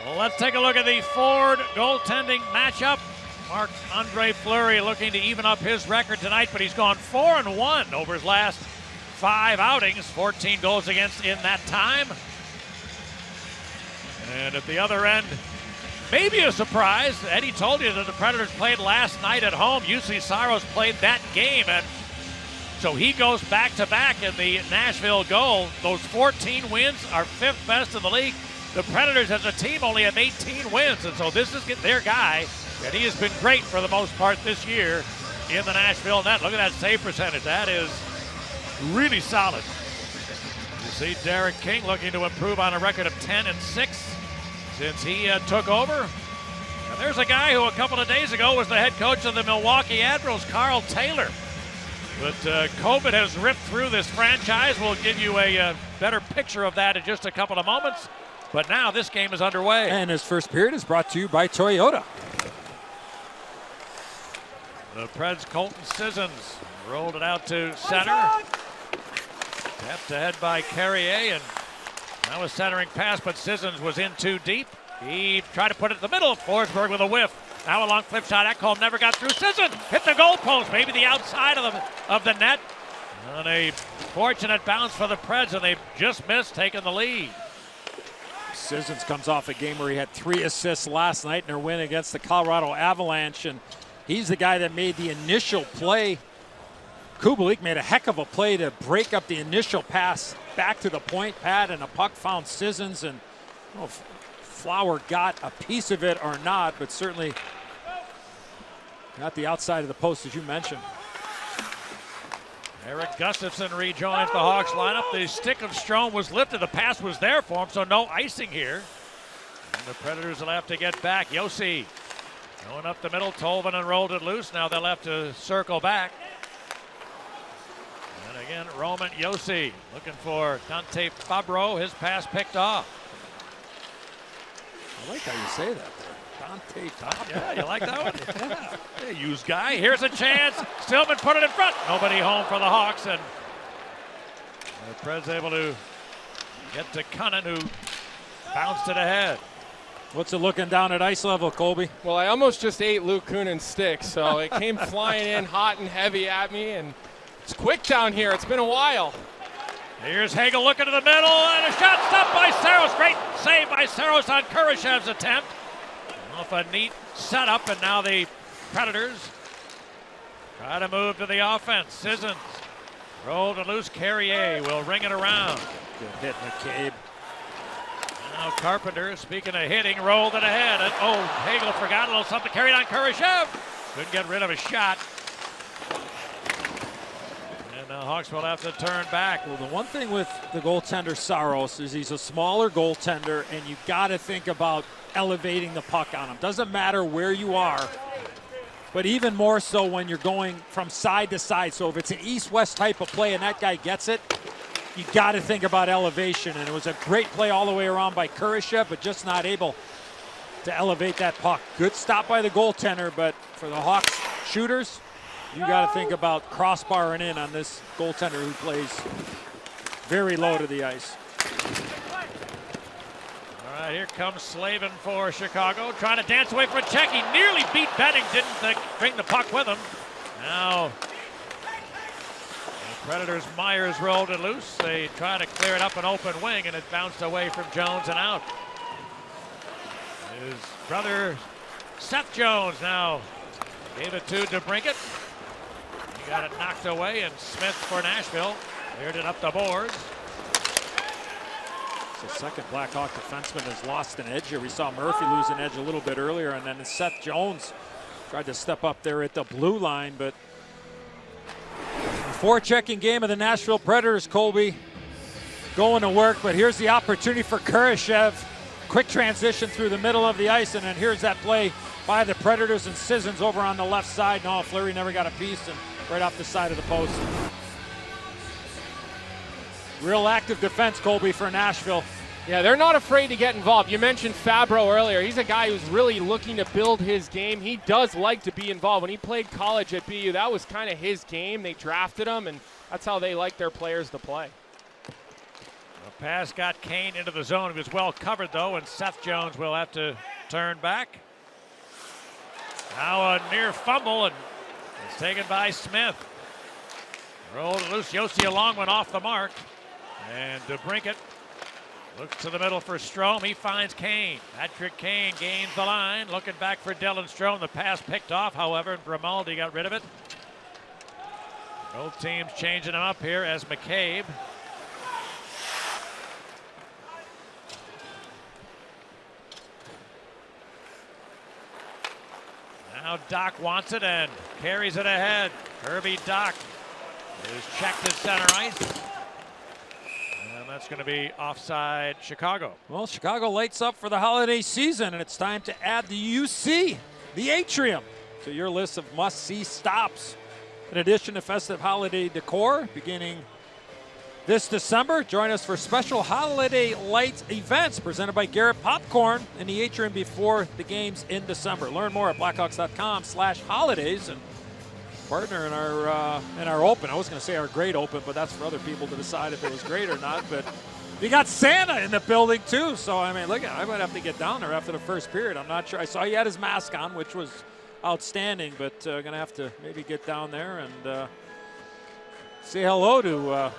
Well, let's take a look at the Ford goaltending matchup. Marc-Andre Fleury looking to even up his record tonight, but he's gone 4-1 over his last 5 outings, 14 goals against in that time. And at the other end, maybe a surprise. Eddie told you that the Predators played last night at home. UC Saros played that game, and so he goes back-to-back in the Nashville goal. Those 14 wins are 5th best in the league. The Predators as a team only have 18 wins, and so this is their guy, and he has been great for the most part this year in the Nashville net. Look at that save percentage. That is really solid. You see Derek King looking to improve on a record of 10-6 since he took over. And there's a guy who a couple of days ago was the head coach of the Milwaukee Admirals, Carl Taylor. But COVID has ripped through this franchise. We'll give you a better picture of that in just a couple of moments. But now this game is underway. And his first period is brought to you by Toyota. The Preds' Colton Sissons rolled it out to center. Tapped ahead by Carrier, and that was centering pass, but Sissons was in too deep. He tried to put it in the middle. Forsberg with a whiff. Now a long flip shot. Ekholm never got through. Sissons hit the goalpost, maybe the outside of the net. And a fortunate bounce for the Preds, and they've just missed taking the lead. Sissons comes off a game where he had 3 assists last night in their win against the Colorado Avalanche, and he's the guy that made the initial play. Kubalik made a heck of a play to break up the initial pass back to the point pad, and a puck found Sissons, and I don't know if Flower got a piece of it or not, but certainly got the outside of the post, as you mentioned. Eric Gustafsson rejoins the Hawks lineup. The stick of Strome was lifted. The pass was there for him, so no icing here. And the Predators will have to get back. Josi going up the middle. Tolvanen rolled it loose. Now they'll have to circle back. And again, Roman Josi looking for Dante Fabro. His pass picked off. I like how you say that. Dante Fabro. Yeah, you like that one? Yeah. Used guy. Here's a chance. Stillman put it in front. Nobody home for the Hawks, and the Preds able to get to Cunnin, who bounced it ahead. What's it looking down at ice level, Colby? Well, I almost just ate Luke Kunin's stick, so it came flying in hot and heavy at me, and it's quick down here. It's been a while. Here's Hagel looking to the middle, and a shot stopped by Saros. Great save by Saros on Kurashev's attempt. Off a neat setup, and now the Predators try to move to the offense. Sissons rolled and loose. Carrier will ring it around. Good hit, McCabe. Now Carpenter, speaking of hitting, rolled it ahead. And Hagel forgot a little something. Carried on Kurashev. Couldn't get rid of a shot. And now Hawks will have to turn back. Well, the one thing with the goaltender Saros is he's a smaller goaltender, and you got to think about elevating the puck on him. Doesn't matter where you are, but even more so when you're going from side to side. So if it's an east-west type of play and that guy gets it, you got to think about elevation. And it was a great play all the way around by Kurashev, but just not able to elevate that puck. Good stop by the goaltender, but for the Hawks shooters, you got to think about crossbarring in on this goaltender who plays very low to the ice. All right, here comes Slavin for Chicago, trying to dance away from a check. He nearly beat Benning, didn't bring the puck with him. Now, the Predators' Myers rolled it loose. They try to clear it up an open wing, and it bounced away from Jones and out. His brother, Seth Jones, now gave it to DeBrincat. He got it knocked away, and Smith for Nashville cleared it up the boards. The second Blackhawk defenseman has lost an edge here. We saw Murphy lose an edge a little bit earlier, and then Seth Jones tried to step up there at the blue line, but the forechecking game of the Nashville Predators, Colby, going to work, but here's the opportunity for Kurashev. Quick transition through the middle of the ice, and then here's that play by the Predators, and Sissons over on the left side. No, Fleury never got a piece, and right off the side of the post. Real active defense, Colby, for Nashville. Yeah, they're not afraid to get involved. You mentioned Fabro earlier. He's a guy who's really looking to build his game. He does like to be involved. When he played college at BU, that was kind of his game. They drafted him, and that's how they like their players to play. The pass got Kane into the zone. He was well covered, though, and Seth Jones will have to turn back. Now a near fumble, and it's taken by Smith. Rolled loose. Yossi Along went off the mark. And DeBrincat looks to the middle for Strome. He finds Kane. Patrick Kane gains the line. Looking back for Dylan Strome. The pass picked off, however, and Grimaldi got rid of it. Both teams changing him up here as McCabe. Now Doc wants it and carries it ahead. Kirby Doc is checked at center ice. And that's going to be offside Chicago. Well, Chicago lights up for the holiday season, and it's time to add the UC, the Atrium, to your list of must-see stops. In addition to festive holiday decor beginning this December, join us for special holiday lights events presented by Garrett Popcorn in the Atrium before the games in December. Learn more at blackhawks.com/holidays and partner in our open. I was going to say our great open, but that's for other people to decide if it was great or not. But you got Santa in the building too, so I mean, look, I might have to get down there after the first period. I'm not sure. I saw he had his mask on, which was outstanding, but going to have to maybe get down there and say hello to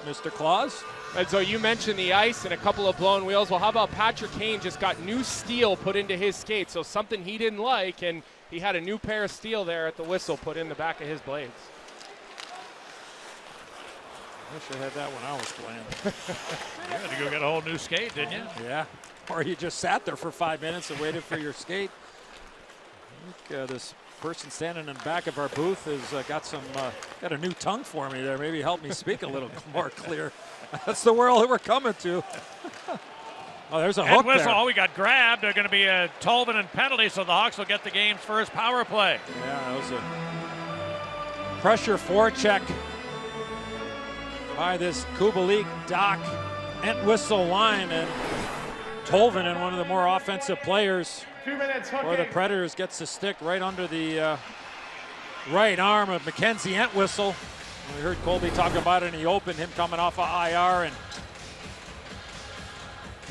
Mr. Claus. And so you mentioned the ice and a couple of blown wheels. Well, how about Patrick Kane just got new steel put into his skates, so something he didn't like, and he had a new pair of steel there at the whistle put in the back of his blades. I wish I had that when I was playing. You had to go get a whole new skate, didn't you? Yeah, or you just sat there for 5 minutes and waited for your skate. I think this person standing in the back of our booth has got a new tongue for me there. Maybe help me speak a little more clear. That's the world that we're coming to. Oh, there's a hook whistle. there. Oh, we got grabbed. They're going to be a Tolvin and penalty, so the Hawks will get the game's first power play. Yeah, that was a pressure forecheck by this Kubalik, Doc, Entwistle line, and Tolvin, and one of the more offensive players for the Predators, gets the stick right under the right arm of Mackenzie Entwistle. We heard Colby talk about it in the open, him coming off of IR, and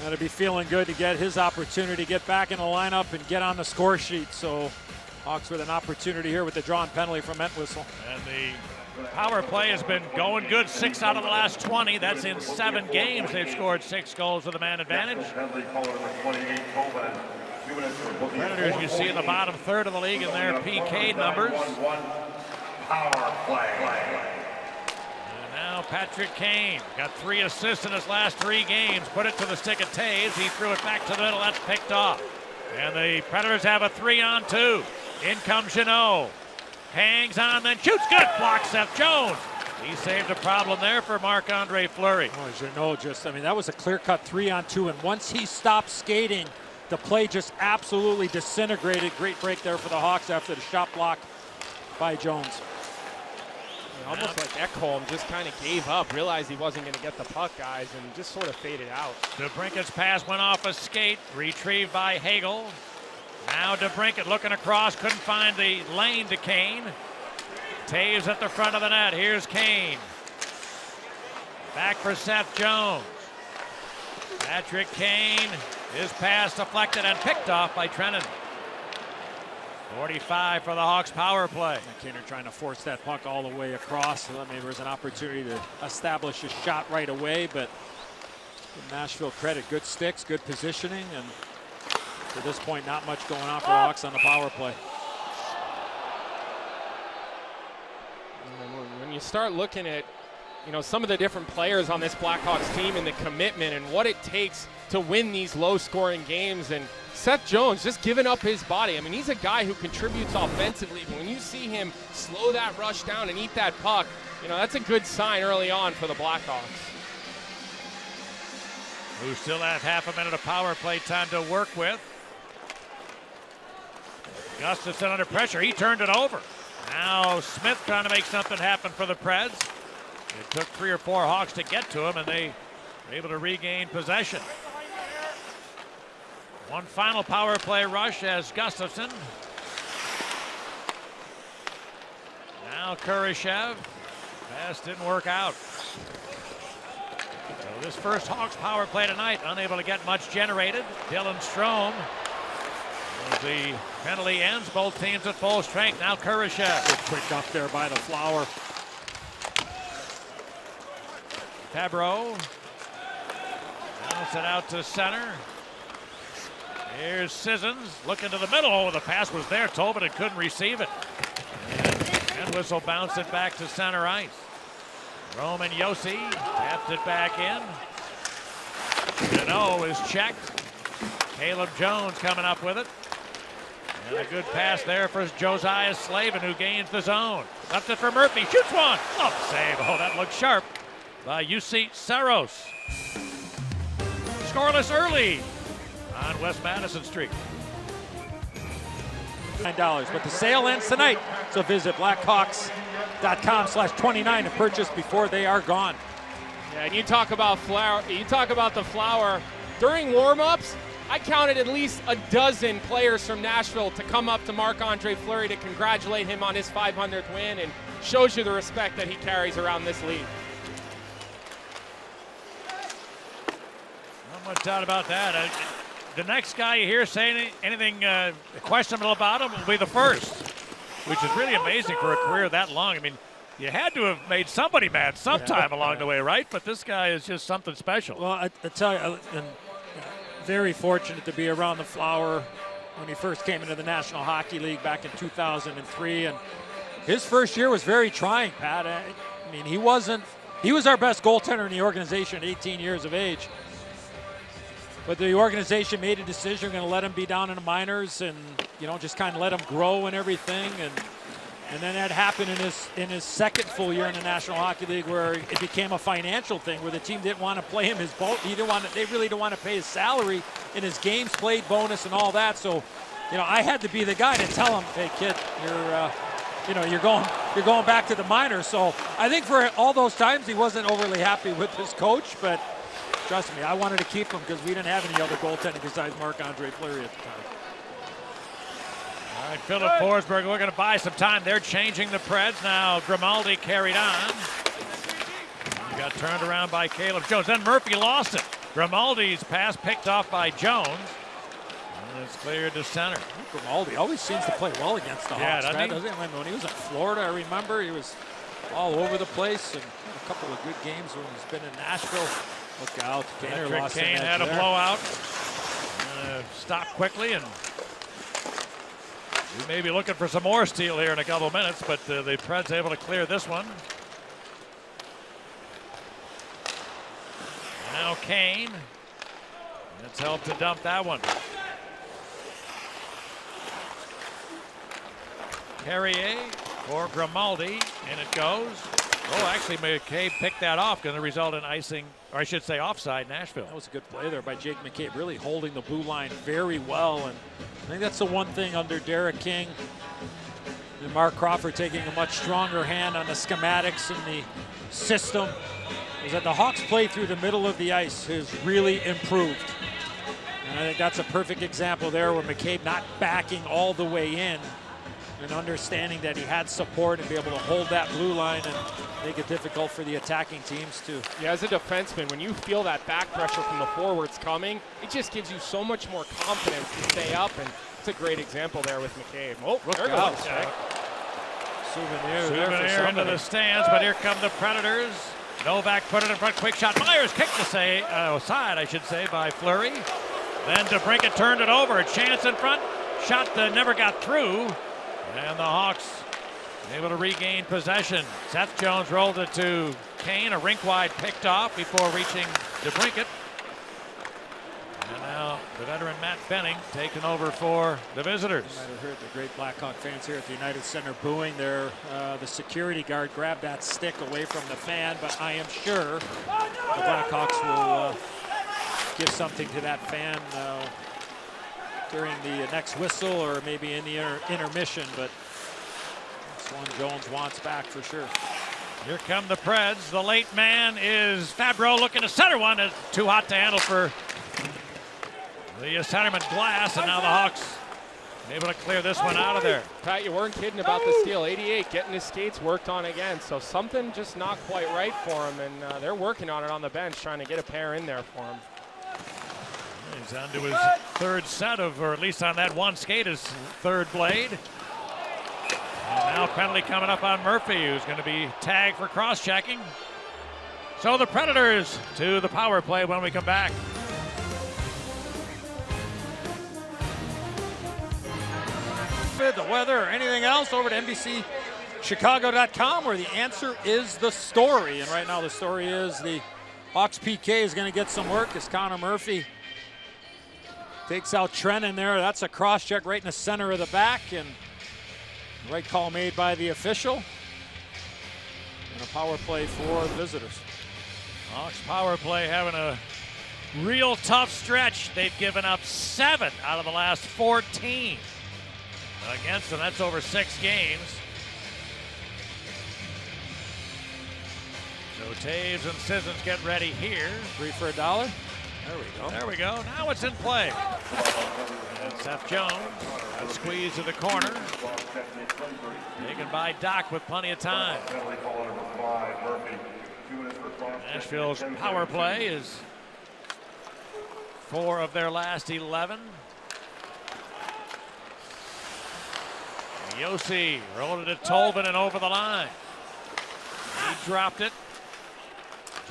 got to be feeling good to get his opportunity to get back in the lineup and get on the score sheet. So Hawks with an opportunity here with the drawn penalty from Entwistle. And the power play has been going good. 6 out of the last 20. That's in 7 games. They've scored 6 goals with a man advantage. Predators, you see in the bottom third of the league in their PK numbers. And now Patrick Kane got 3 assists in his last 3 games. Put it to the stick of Taves. He threw it back to the middle. That's picked off. And the Predators have a 3-on-2. In comes Jeannot. Hangs on, then shoots. Good block, Seth Jones. He saved a problem there for Marc-Andre Fleury. Oh, Jeannot that was a clear-cut 3-on-2, and once he stopped skating, the play just absolutely disintegrated. Great break there for the Hawks after the shot block by Jones. Almost like Ekholm just kind of gave up, realized he wasn't going to get the puck, guys, and just sort of faded out. DeBrincat's pass went off a skate, retrieved by Hagel. Now DeBrincat looking across, couldn't find the lane to Kane. Taves at the front of the net. Here's Kane. Back for Seth Jones. Patrick Kane, his pass deflected and picked off by Trennan. 45 for the Hawks power play. Kane trying to force that puck all the way across. Maybe there was an opportunity to establish a shot right away, but give Nashville credit. Good sticks, good positioning, and to this point, not much going on for the Hawks on the power play. When you start looking at some of the different players on this Blackhawks team and the commitment and what it takes to win these low-scoring games, and Seth Jones just giving up his body. I mean, he's a guy who contributes offensively, but when you see him slow that rush down and eat that puck, that's a good sign early on for the Blackhawks. Who still have half a minute of power play time to work with. Gustafson under pressure. He turned it over. Now Smith trying to make something happen for the Preds. It took 3 or 4 Hawks to get to him, and they were able to regain possession. One final power play rush as Gustafson. Now Kurashev. Pass didn't work out. So this first Hawks power play tonight, unable to get much generated. Dylan Strome. As the penalty ends, both teams at full strength. Now Kurashev. Good quick up there by the Flower. Fabro. Bounce it out to center. Here's Sissons looking to the middle. Oh, the pass was there. Tolbert couldn't receive it. And Whistle bounced it back to center ice. Roman Josi tapped it back in. Deneau is checked. Caleb Jones coming up with it. And a good pass there for Josiah Slavin, who gains the zone. Left it for Murphy. Shoots one. Glove save. Oh, that looked sharp by UC Saros. Scoreless early on West Madison Street. $9, but the sale ends tonight. So visit blackhawks.com/29 to purchase before they are gone. Yeah, and you talk about Flower. You talk about the Flower during warm-ups. I counted at least a dozen players from Nashville to come up to Marc-Andre Fleury to congratulate him on his 500th win, and shows you the respect that he carries around this league. Not much doubt about that. The next guy you hear saying anything questionable about him will be the first, which is really amazing for a career that long. I mean, you had to have made somebody mad sometime along the way, right? But this guy is just something special. Well, I tell you, I'm very fortunate to be around the Flower when he first came into the National Hockey League back in 2003. And his first year was very trying, Pat. I mean, he was our best goaltender in the organization at 18 years of age. But the organization made a decision, going to let him be down in the minors and, just kind of let him grow and everything. And then that happened in his second full year in the National Hockey League, where it became a financial thing, where the team didn't want to play him his they really didn't want to pay his salary and his games played bonus and all that. So, I had to be the guy to tell him, hey kid, you're going back to the minors. So I think for all those times he wasn't overly happy with his coach, but trust me, I wanted to keep him because we didn't have any other goaltending besides Marc-Andre Fleury at the time. All right, Philip Forsberg looking to buy some time. They're changing the Preds now. Grimaldi carried on. He got turned around by Caleb Jones. Then Murphy lost it. Grimaldi's pass picked off by Jones. And it's cleared to center. Grimaldi always seems to play well against the Hawks. Doesn't he? When he was in Florida, I remember he was all over the place, and a couple of good games when he's been in Nashville. Look out. Patrick Kane had a blowout. Stopped quickly, and we may be looking for some more steal here in a couple minutes, but the Preds able to clear this one. Now Kane. Let's help to dump that one. Carrier for Grimaldi, and it goes. Oh, actually, McCabe picked that off, going to result in icing, or I should say offside, Nashville. That was a good play there by Jake McCabe, really holding the blue line very well. And I think that's the one thing under Derek King and Mark Crawford taking a much stronger hand on the schematics and the system, is that the Hawks play through the middle of the ice has really improved. And I think that's a perfect example there where McCabe not backing all the way in and understanding that he had support and be able to hold that blue line and make it difficult for the attacking teams too. Yeah, as a defenseman, when you feel that back pressure from the forwards coming, it just gives you so much more confidence to stay up, and it's a great example there with McCabe. Oh, there goes. Souvenir into the stands, but here come the Predators. Novak put it in front, quick shot. Myers kicked the side, I should say, by Fleury. Then DeBrincat turned it over, a chance in front. Shot that never got through. And the Hawks able to regain possession. Seth Jones rolled it to Kane, a rink wide picked off before reaching DeBrincat. And now the veteran Matt Benning taking over for the visitors. You might have heard the great Blackhawk fans here at the United Center booing there. The security guard grabbed that stick away from the fan, but I am sure the Blackhawks will give something to that fan during the next whistle or maybe in the intermission, but that's one Jones wants back for sure. Here come the Preds. The late man is Fabro looking to center one. It's too hot to handle for the centerman Glass, and now the Hawks Able to clear this one out of there. Pat, you weren't kidding about the steal. 88, getting his skates worked on again. So something just not quite right for him, and they're working on it on the bench, trying to get a pair in there for him. He's on to his third set of, or at least on that one skate, his third blade. And now penalty coming up on Murphy, who's going to be tagged for cross-checking. So the Predators to the power play when we come back. The weather or anything else, over to NBCChicago.com, where the answer is the story. And right now the story is the Hawks PK is going to get some work as Connor Murphy takes out Trent in there. That's a cross check right in the center of the back, and the right call made by the official. And a power play for the visitors. Hawks power play having a real tough stretch. They've given up 7 out of the last 14 against them. That's over 6 games. So Taves and Sissons get ready here. 3 for $1. There we go. There we go. Now it's in play. And Seth Jones, a squeeze to the corner. Taken by Doc with plenty of time. Nashville's power play is 4 of their last 11. Yossi rolled it to Tolvin and over the line. He dropped it.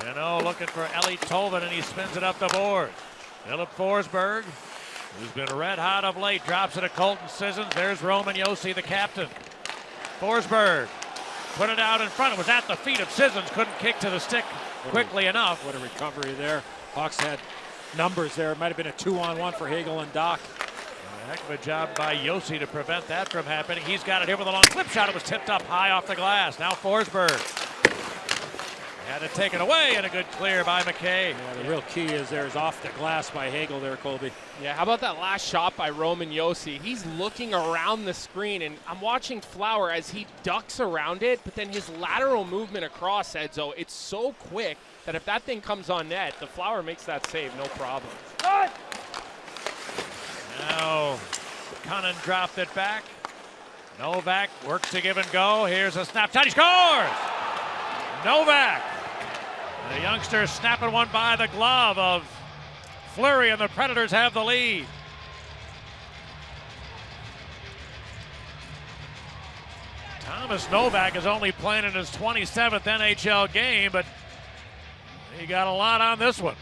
Jeannot looking for Ellie Tolvin, and he spins it up the board. Philip Forsberg, who's been red hot of late, drops it to Colton Sissons. There's Roman Yossi, the captain. Forsberg put it out in front. It was at the feet of Sissons. Couldn't kick to the stick quickly enough. What a recovery there. Hawks had numbers there. It might have been a 2-on-1 for Hagel and Doc. A heck of a job by Yossi to prevent that from happening. He's got it here with a long clip shot. It was tipped up high off the glass. Now Forsberg had it taken away, and a good clear by McKay. Yeah, the real key is off the glass by Hagel there, Colby. Yeah, how about that last shot by Roman Yossi? He's looking around the screen, and I'm watching Flower as he ducks around it, but then his lateral movement across, Edzo, it's so quick that if that thing comes on net, the Flower makes that save, no problem. Now, Cunnin dropped it back. Novak works to give and go. Here's a snapshot. He scores! Novak. The youngster snapping one by the glove of Fleury, and the Predators have the lead. Thomas Novak is only playing in his 27th NHL game, but he got a lot on this one.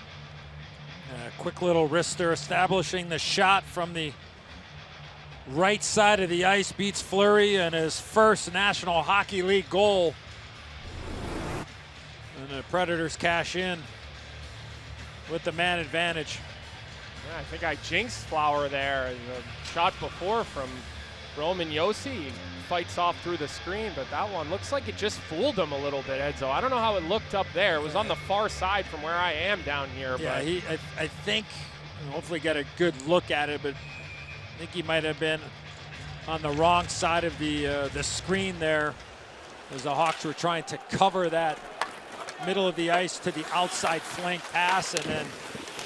Quick little wrister establishing the shot from the right side of the ice, beats Fleury and his first National Hockey League goal. And the Predators cash in with the man advantage. Yeah, I think I jinxed Flower there. The shot before from Roman Yossi fights off through the screen, but that one looks like it just fooled him a little bit, Edzo. I don't know how it looked up there. It was on the far side from where I am down here. Yeah, but I think, hopefully get a good look at it, but I think he might have been on the wrong side of the screen there, as the Hawks were trying to cover that middle of the ice to the outside flank pass, and then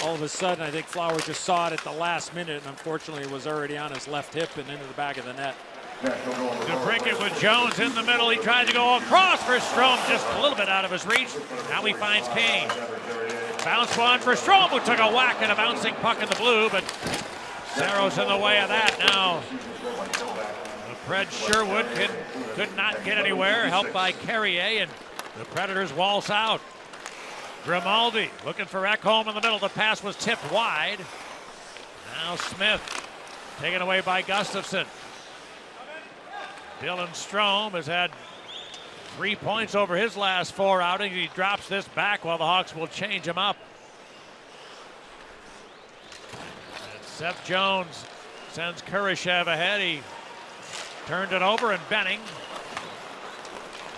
all of a sudden I think Flower just saw it at the last minute, and unfortunately it was already on his left hip and into the back of the net. To break it with Jones in the middle. He tried to go across for Strome, just a little bit out of his reach. Now he finds Kane. Bounce one for Strome, who took a whack at a bouncing puck in the blue, but Saros in the way of that. Now Fred Sherwood could not get anywhere, helped by Carrier, and the Predators waltz out. Grimaldi looking for Ekholm in the middle. The pass was tipped wide. Now Smith taken away by Gustafsson. Dylan Strome has had 3 points over his last 4 outings. He drops this back while the Hawks will change him up. And Seth Jones sends Kurashev ahead. He turned it over, and Benning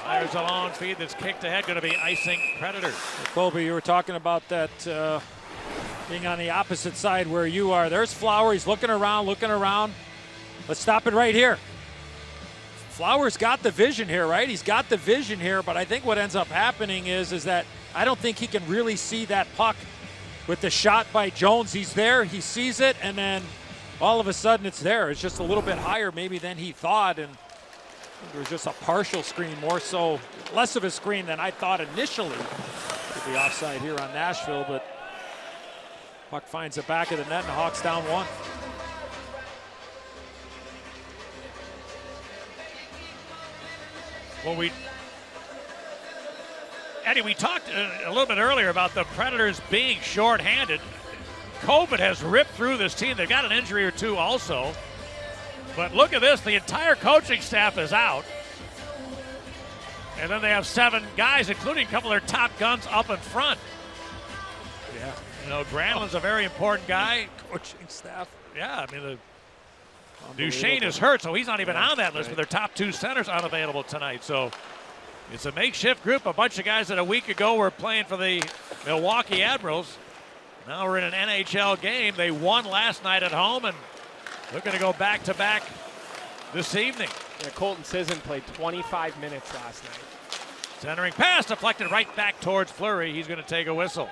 fires a long feed that's kicked ahead, going to be icing Predators. Colby, you were talking about that being on the opposite side where you are. There's Flower. He's looking around. Let's stop it right here. Flower's got the vision here, right? He's got the vision here, but I think what ends up happening is that I don't think he can really see that puck with the shot by Jones. He's there, he sees it, and then all of a sudden it's there. It's just a little bit higher maybe than he thought, and there was just a partial screen, more so, less of a screen than I thought initially. Could be offside here on Nashville, but puck finds the back of the net and the Hawks down 1. Well, Eddie, we talked a little bit earlier about the Predators being shorthanded. COVID has ripped through this team. They've got an injury or two also. But look at this. The entire coaching staff is out. And then they have 7 guys, including a couple of their top guns up in front. Yeah. You know, Granlund's a very important guy. Coaching staff. Yeah, I mean, Duchesne is hurt, so he's not even on that list, but their top 2 centers unavailable tonight. So it's a makeshift group, a bunch of guys that a week ago were playing for the Milwaukee Admirals. Now we're in an NHL game. They won last night at home, and they're going to go back-to-back this evening. Yeah, Colton Sisson played 25 minutes last night. Centering pass deflected right back towards Fleury. He's going to take a whistle.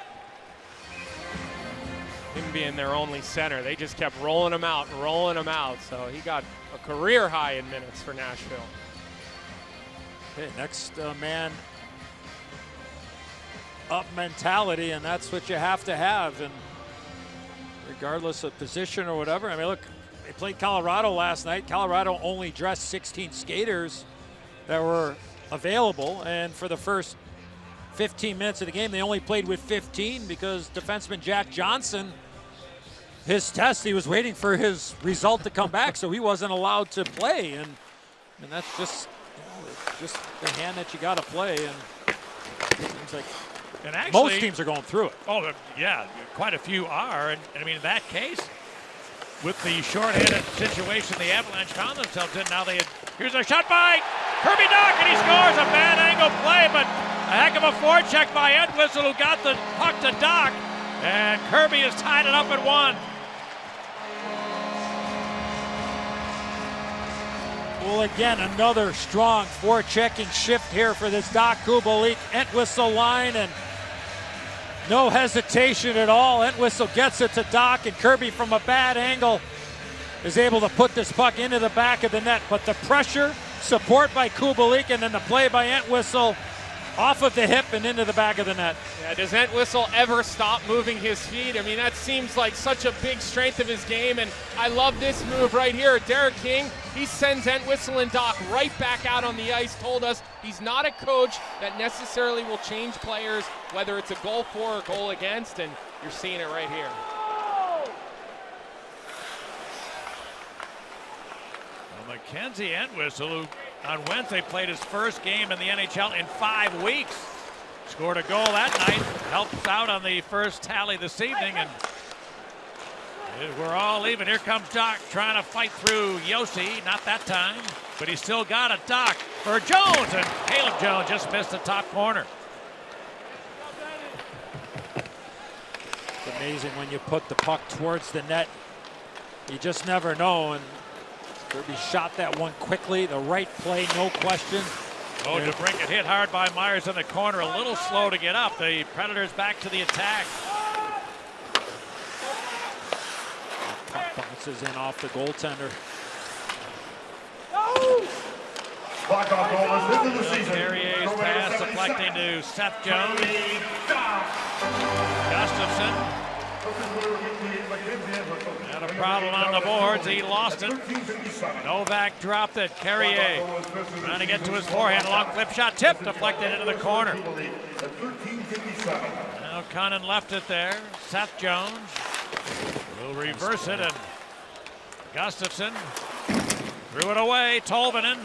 Him being their only center, they just kept rolling him out and rolling him out. So he got a career high in minutes for Nashville. Okay, next man up mentality, and that's what you have to have. And regardless of position or whatever, I mean, look, they played Colorado last night. Colorado only dressed 16 skaters that were available, and for the first 15 minutes of the game, they only played with 15 because defenseman Jack Johnson, his test, he was waiting for his result to come back, so he wasn't allowed to play. And that's just, just the hand that you got to play. And it seems like most teams are going through it. Oh, yeah, quite a few are. And I mean, in that case, with the shorthanded situation the Avalanche found themselves in, now here's a shot by Kirby Dach, and he scores. A bad angle play, but a heck of a forecheck by Entwistle, who got the puck to Dach, and Kirby has tied it up at 1. Well, again, another strong forechecking shift here for this Dach Kubalik Entwistle line, and no hesitation at all. Entwistle gets it to Dach, and Kirby from a bad angle is able to put this puck into the back of the net. But the pressure, support by Kubalik, and then the play by Entwistle off of the hip and into the back of the net. Yeah, does Entwistle ever stop moving his feet? I mean, that seems like such a big strength of his game, and I love this move right here. Derek King, he sends Entwistle and Dach right back out on the ice, told us he's not a coach that necessarily will change players, whether it's a goal for or goal against, and you're seeing it right here. Well, Mackenzie Entwistle, who on Wednesday played his first game in the NHL in 5 weeks, scored a goal that night, helps out on the first tally this evening, and we're all even. Here comes Dach trying to fight through Yossi, not that time, but he's still got a Dach for Jones, and Caleb Jones just missed the top corner. It's amazing when you put the puck towards the net, you just never know, and Kirby shot that one quickly, the right play, no question. Oh, DeBrincat hit hard by Myers in the corner, a little slow to get up. The Predators back to the attack. Puck bounces in off the goaltender. Blackhawks goalers into the season. Carrier's pass deflecting to Seth Jones. Gustafson had a problem on the boards. He lost it. Novak dropped it. Carrier trying to get to his forehand. A long flip shot. Tip deflected into the corner. Now Cunnin left it there. Seth Jones will reverse it, and Gustafson threw it away. Tolvanen.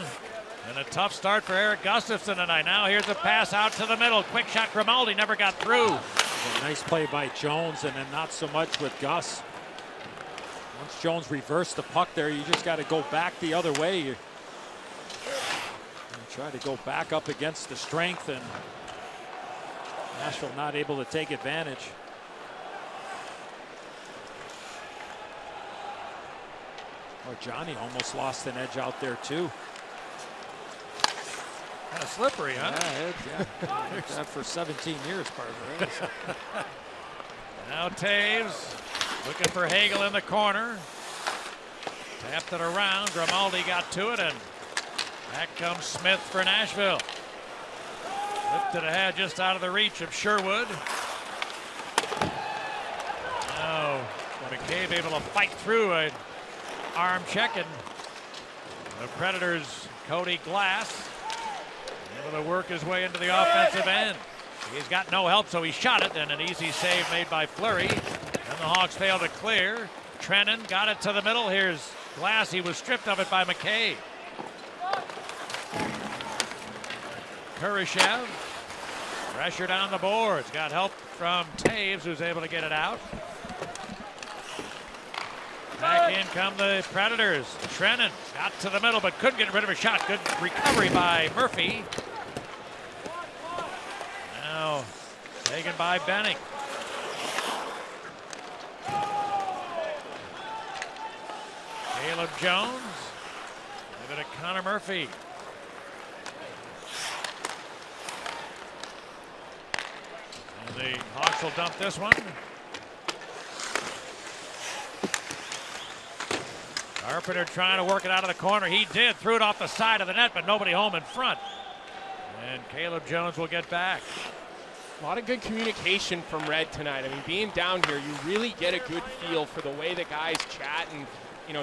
And a tough start for Eric Gustafson tonight. Now here's a pass out to the middle. Quick shot. Grimaldi never got through. A nice play by Jones, and then not so much with Gus. Once Jones reversed the puck there, you just got to go back the other way. You try to go back up against the strength, and Nashville not able to take advantage. Oh, Johnny almost lost an edge out there too. Kind of slippery, huh? Yeah, that for 17 years, Parker. Right? Now Taves looking for Hagel in the corner. Tapped it around. Grimaldi got to it, and back comes Smith for Nashville. Lifted ahead just out of the reach of Sherwood. Now McCabe able to fight through an arm check, and the Predators' Cody Glass able to work his way into the offensive end. He's got no help, so he shot it, and an easy save made by Fleury. And the Hawks failed to clear. Trennan got it to the middle. Here's Glass. He was stripped of it by McCabe. Kurashev, pressure down the boards. Got help from Taves, who's able to get it out. Back in come the Predators. Trennan got to the middle, but couldn't get rid of a shot. Good recovery by Murphy. Now taken by Benning. Caleb Jones. Give it to Connor Murphy. And the Hawks will dump this one. Carpenter trying to work it out of the corner. He did. Threw it off the side of the net, but nobody home in front. And Caleb Jones will get back. A lot of good communication from Red tonight. I mean, being down here, you really get a good feel for the way the guys chat and,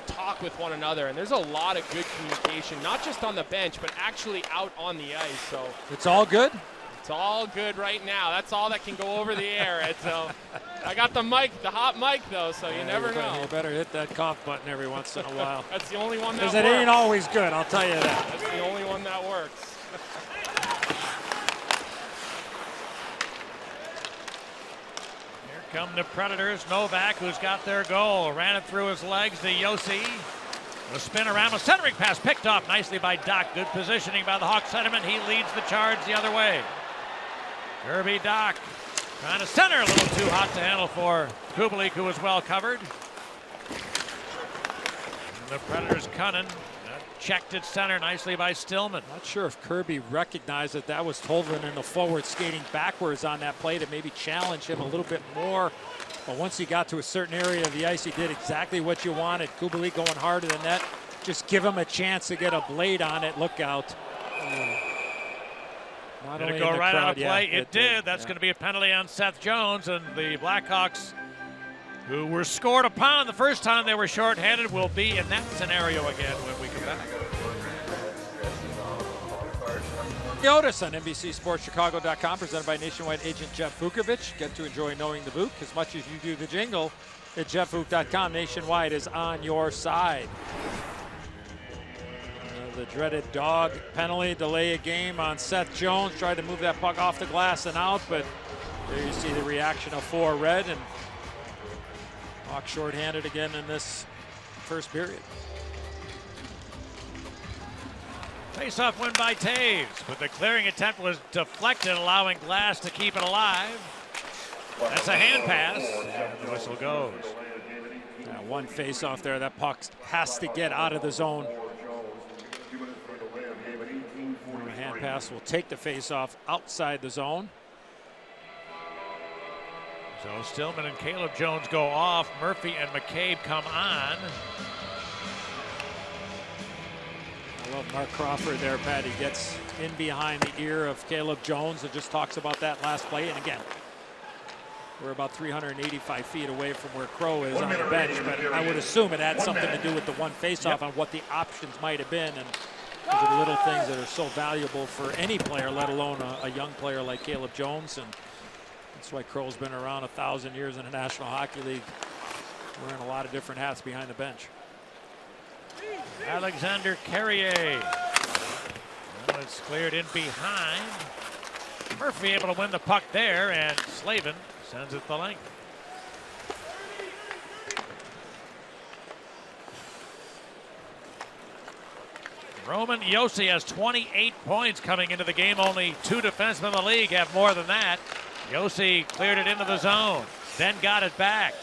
talk with one another. And there's a lot of good communication, not just on the bench, but actually out on the ice. So it's all good? It's all good right now. That's all that can go over the air. So I got the mic, the hot mic, though, so you never know. You better hit that cough button every once in a while. That's the only one that works. Because it ain't always good, I'll tell you that. That's the only one that works. Here come the Predators. Novak, who's got their goal, ran it through his legs to Yossi. The spin around, a centering pass picked off nicely by Doc. Good positioning by the Hawks centerman. He leads the charge the other way. Kirby Doc trying to center, a little too hot to handle for Kubalik, who was well covered. And the Predators' Cunnin checked at center nicely by Stillman. Not sure if Kirby recognized that was Tolvanen in the forward skating backwards on that play to maybe challenge him a little bit more. But once he got to a certain area of the ice, he did exactly what you wanted. Kubalik going hard to the net. Just give him a chance to get a blade on it. Look out. Did it go right on a play? Yeah, it did. That's going to be a penalty on Seth Jones, and the Blackhawks, who were scored upon the first time they were shorthanded, will be in that scenario again when we come back. Otis on NBCSportsChicago.com, presented by Nationwide agent Jeff Vukovich. Get to enjoy knowing the Vuk as much as you do the jingle at JeffVuk.com. Nationwide is on your side. The dreaded dog penalty, delay a game on Seth Jones. Tried to move that puck off the glass and out, but there you see the reaction of 4 Red, and Hawks shorthanded again in this first period. Face-off win by Taves, but the clearing attempt was deflected, allowing Glass to keep it alive. That's a hand pass, and the whistle goes. One face-off there. That puck has to get out of the zone. The hand pass will take the face-off outside the zone. So Stillman and Caleb Jones go off. Murphy and McCabe come on. I love Mark Crawford there, Pat. He gets in behind the ear of Caleb Jones and just talks about that last play. And again, we're about 385 feet away from where Crow is on the bench, but I would assume it had something to do with the one face-off on what the options might have been. And those are the little things that are so valuable for any player, let alone a young player like Caleb Jones. And that's why Crow's been around 1,000 years in the National Hockey League, wearing a lot of different hats behind the bench. Alexander Carrier. Well, it's cleared in behind. Murphy able to win the puck there, and Slavin sends it the length. Roman Josi has 28 points coming into the game. Only 2 defensemen in the league have more than that. Josi cleared it into the zone, then got it back.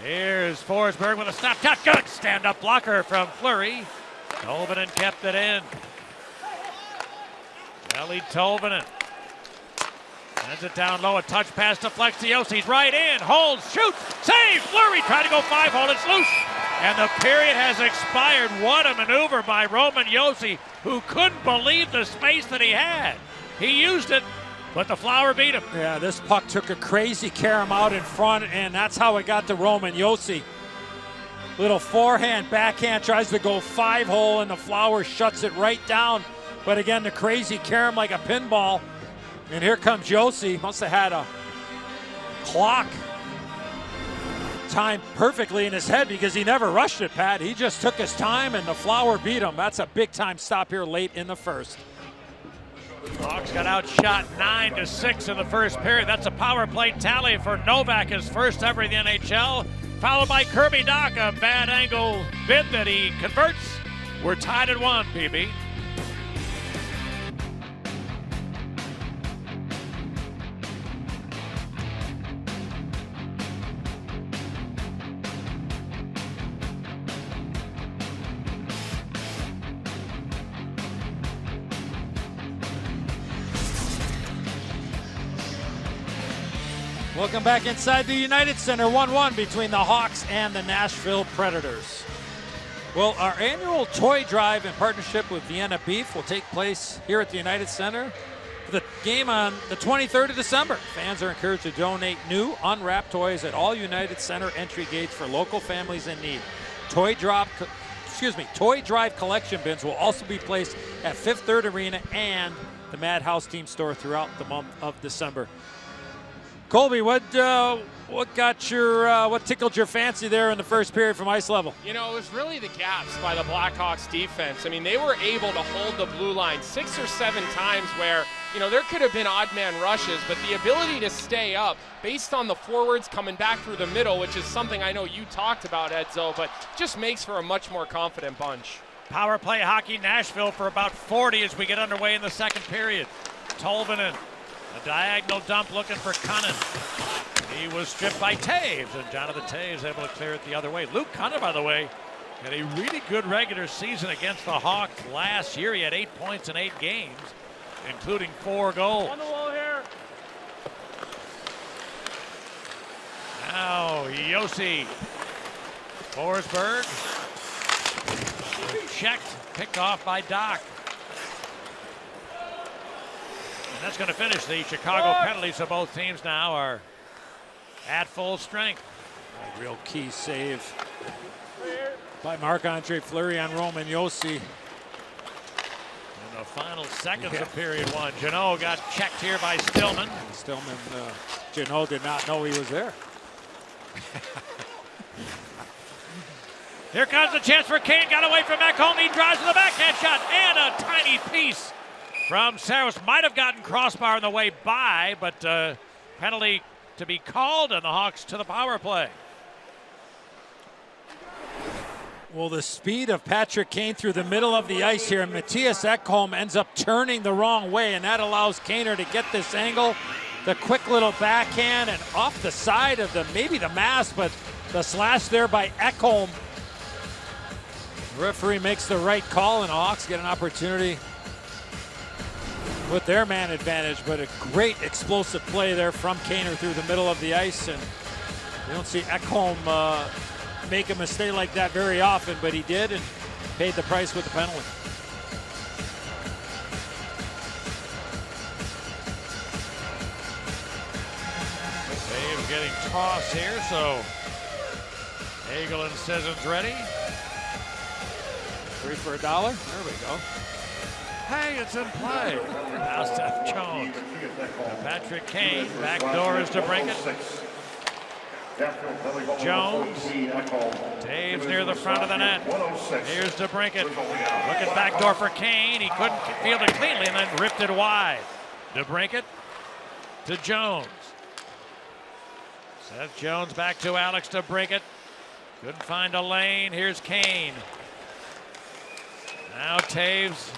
Here's Forsberg with a stop shot. Good stand-up blocker from Fleury. Tolvanen kept it in. Ellie Tolvanen sends it down low. A touch pass deflects to Josi. He's right in. Holds, shoots, save. Fleury trying to go 5-hole. It's loose. And the period has expired. What a maneuver by Roman Josi, who couldn't believe the space that he had. He used it, but the Flower beat him. Yeah, this puck took a crazy carom out in front, and that's how it got to Roman Josi. Little forehand, backhand, tries to go 5-hole, and the Flower shuts it right down. But again, the crazy carom like a pinball. And here comes Josi. Must have had a clock timed perfectly in his head because he never rushed it, Pat. He just took his time, and the Flower beat him. That's a big-time stop here late in the first. Hawks got outshot 9-6 in the first period. That's a power play tally for Novak, his first ever in the NHL. Followed by Kirby Dach, a bad angle bid that he converts. We're tied at 1, PB. Welcome back inside the United Center, 1-1 between the Hawks and the Nashville Predators. Well, our annual toy drive in partnership with Vienna Beef will take place here at the United Center for the game on the 23rd of December. Fans are encouraged to donate new, unwrapped toys at all United Center entry gates for local families in need. Toy Drive collection bins will also be placed at Fifth Third Arena and the Madhouse Team store throughout the month of December. Colby, what tickled your fancy there in the first period from ice level? You know, it was really the gaps by the Blackhawks defense. I mean, they were able to hold the blue line 6 or 7 times where, you know, there could have been odd man rushes, but the ability to stay up based on the forwards coming back through the middle, which is something I know you talked about, Edzo, but just makes for a much more confident bunch. Power play hockey, Nashville for about 40 as we get underway in the second period. Tolvanen. A diagonal dump looking for Cunnin. He was stripped by Taves, and Jonathan Taves able to clear it the other way. Luke Cunnin, by the way, had a really good regular season against the Hawks last year. He had 8 points in 8 games, including 4 goals. On the wall here. Now, Josi. Forsberg. Checked, picked off by Dach. And that's going to finish the Chicago penalties, so both teams now are at full strength. A real key save by Marc-Andre Fleury on Roman Josi. In the final seconds of period 1, Jeannot got checked here by Stillman. Jeannot did not know he was there. Here comes the chance for Kane, got away from Ekholm. He drives to the backhand shot, and a tiny piece from Saros. Might have gotten crossbar on the way by, but penalty to be called, and the Hawks to the power play. Well, the speed of Patrick Kane through the middle of the ice here, and Mattias Ekholm ends up turning the wrong way, and that allows Kaner to get this angle. The quick little backhand and off the side of maybe the mask, but the slash there by Ekholm. The referee makes the right call, and the Hawks get an opportunity with their man advantage, but a great explosive play there from Kaner through the middle of the ice, and you don't see Ekholm make a mistake like that very often, but he did and paid the price with the penalty. Dave getting tossed here, so Hagel and Sisson's ready. 3 for $1. There we go. Hey, it's in play. Now Seth Jones. Patrick Kane. Back door is to bring it. Jones. Taves near the front of the net. Here's to bring it. Looking back door for Kane. He couldn't field it cleanly and then ripped it wide. To bring it to Jones. Seth Jones back to Alex to bring it. Couldn't find a lane. Here's Kane. Now Taves.